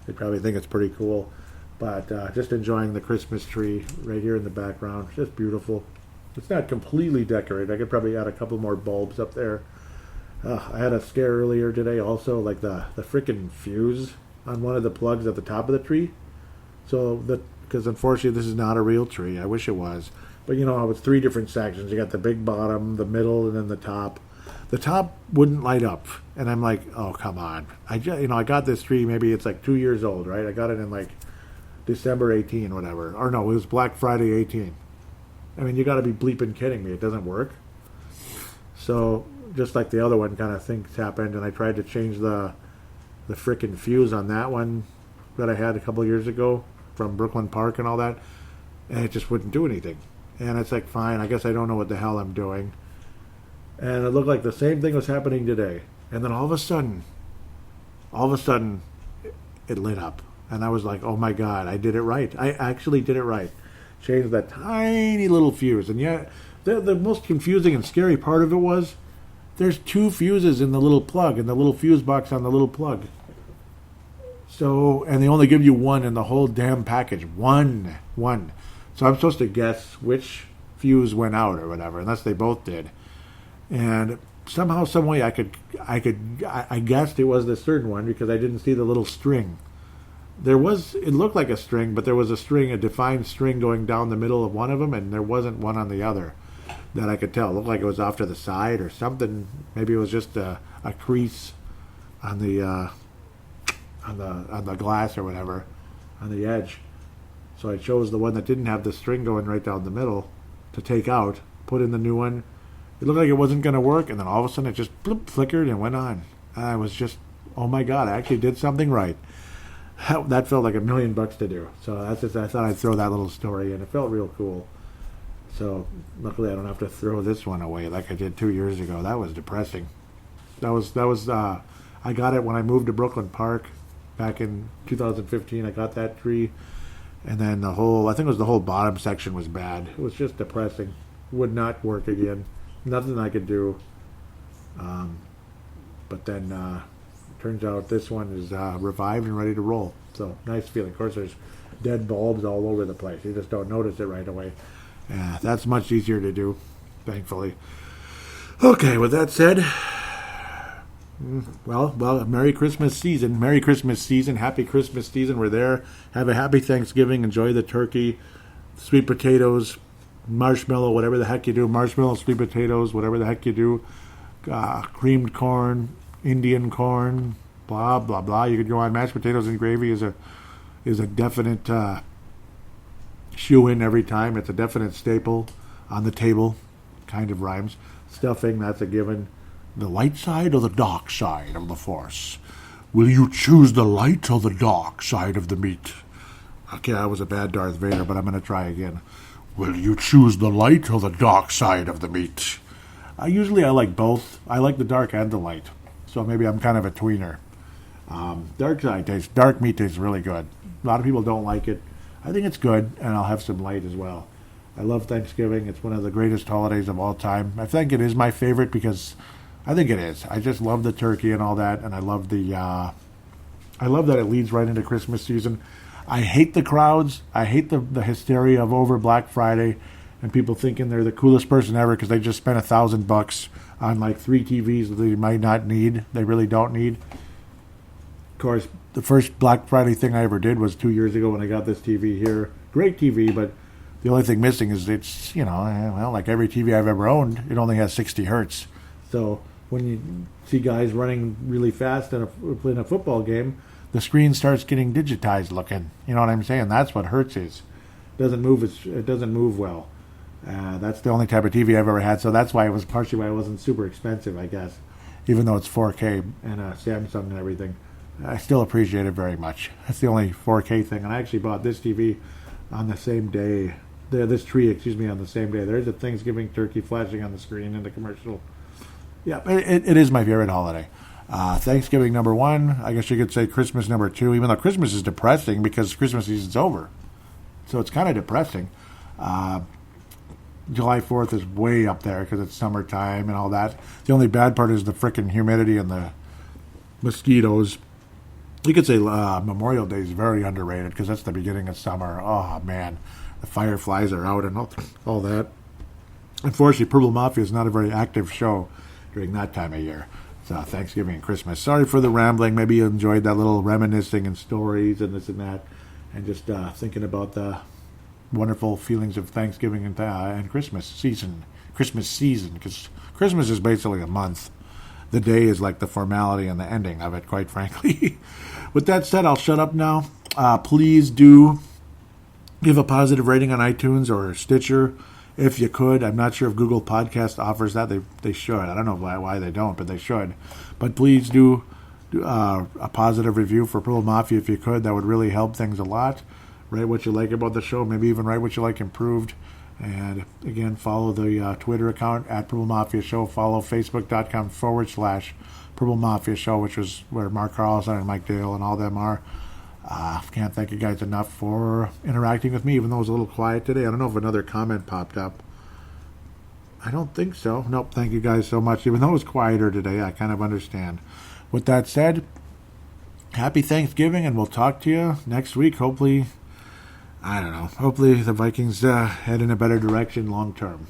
They probably think it's pretty cool. But just enjoying the Christmas tree right here in the background. Just beautiful. It's not completely decorated. I could probably add a couple more bulbs up there. I had a scare earlier today also, like the frickin' fuse on one of the plugs at the top of the tree. Because unfortunately this is not a real tree. I wish it was. But it's 3 different sections. You got the big bottom, the middle, and then the top. The top wouldn't light up. And I'm like, oh, come on. I got this tree, maybe it's like 2 years old, right? I got it in like December 18, whatever. Or no, it was Black Friday 18. I mean, you got to be bleeping kidding me. It doesn't work. So just like the other one, kind of things happened, and I tried to change the frickin' fuse on that one that I had a couple of years ago from Brooklyn Park and all that. and it just wouldn't do anything. And it's like, fine, I guess I don't know what the hell I'm doing. And it looked like the same thing was happening today. And then all of a sudden, it lit up. And I was like, oh my God, I did it right. I actually did it right. Changed that tiny little fuse. And yeah, the most confusing and scary part of it was there's 2 fuses in the little plug, in the little fuse box on the little plug. So, and they only give you 1 in the whole damn package. One. So I'm supposed to guess which fuse went out or whatever, unless they both did. And somehow, some way, I guessed it was the certain one because I didn't see the little string. It looked like a string, but there was a defined string going down the middle of one of them, and there wasn't one on the other that I could tell. It looked like it was off to the side or something. Maybe it was just a crease on the glass or whatever, on the edge. So I chose the one that didn't have the string going right down the middle to take out, put in the new one. It looked like it wasn't going to work, and then all of a sudden it just flickered and went on. I was just, oh my God, I actually did something right. That felt like $1 million to do. So I thought I'd throw that little story in. It felt real cool. So luckily I don't have to throw this one away like I did 2 years ago. That was depressing. I got it when I moved to Brooklyn Park back in 2015. I got that tree. And then I think it was the whole bottom section was bad. It was just depressing. Would not work again. Nothing I could do. But then turns out this one is revived and ready to roll. So nice feeling. Of course, there's dead bulbs all over the place. You just don't notice it right away. That's much easier to do, thankfully. Okay, with that said, well, Merry Christmas season. Merry Christmas season. Happy Christmas season. We're there. Have a happy Thanksgiving. Enjoy the turkey, sweet potatoes, marshmallow, whatever the heck you do. Marshmallow, sweet potatoes, whatever the heck you do. Creamed corn, Indian corn, blah, blah, blah. You could go on mashed potatoes and gravy is a definite shoe-in every time. It's a definite staple on the table. Kind of rhymes. Stuffing, that's a given. The light side or the dark side of the Force? Will you choose the light or the dark side of the meat? Okay, I was a bad Darth Vader, but I'm going to try again. Will you choose the light or the dark side of the meat? Usually I like both. I like the dark and the light. So maybe I'm kind of a tweener. Dark meat tastes really good. A lot of people don't like it. I think it's good, and I'll have some light as well. I love Thanksgiving. It's one of the greatest holidays of all time. I think it is my favorite because I think it is. I just love the turkey and all that, and I love I love that it leads right into Christmas season. I hate the crowds. I hate the hysteria of over Black Friday and people thinking they're the coolest person ever because they just spent $1,000 on like 3 TVs that they might not need. They really don't need. Of course, the first Black Friday thing I ever did was 2 years ago when I got this TV here. Great TV, but the only thing missing is it's, like every TV I've ever owned, it only has 60 hertz. So when you see guys running really fast in a football game, the screen starts getting digitized looking. You know what I'm saying? That's what hertz is. It doesn't move well. That's the only type of TV I've ever had, so that's why it was partially why it wasn't super expensive, I guess. Even though it's 4K and Samsung and everything, I still appreciate it very much. That's the only 4K thing. And I actually bought this TV on the same day. This tree, on the same day. There's a Thanksgiving turkey flashing on the screen in the commercial. Yeah, it is my favorite holiday. Thanksgiving number 1. I guess you could say Christmas number 2, even though Christmas is depressing because Christmas season's over. So it's kind of depressing. July 4th is way up there because it's summertime and all that. The only bad part is the frickin' humidity and the mosquitoes. You could say Memorial Day is very underrated because that's the beginning of summer. Oh, man. The fireflies are out and all that. Unfortunately, Purple Mafia is not a very active show during that time of year. So Thanksgiving and Christmas. Sorry for the rambling. Maybe you enjoyed that little reminiscing and stories and this and that. And just thinking about the wonderful feelings of Thanksgiving and Christmas season. Because Christmas is basically a month. The day is like the formality and the ending of it, quite frankly. With that said, I'll shut up now. Please do give a positive rating on iTunes or Stitcher if you could. I'm not sure if Google Podcast offers that. They should. I don't know why they don't, but they should. But please do a positive review for Purple Mafia if you could. That would really help things a lot. Write what you like about the show. Maybe even write what you like improved. And again, follow the Twitter account at Purple Mafia Show. Follow Facebook.com/Purple Mafia Show, which is where Mark Carlson and Mike Dale and all them are. Can't thank you guys enough for interacting with me, even though it was a little quiet today. I don't know if another comment popped up. I don't think so. Nope, thank you guys so much. Even though it was quieter today, I kind of understand. With that said, happy Thanksgiving, and we'll talk to you next week. Hopefully, I don't know. Hopefully the Vikings head in a better direction long term.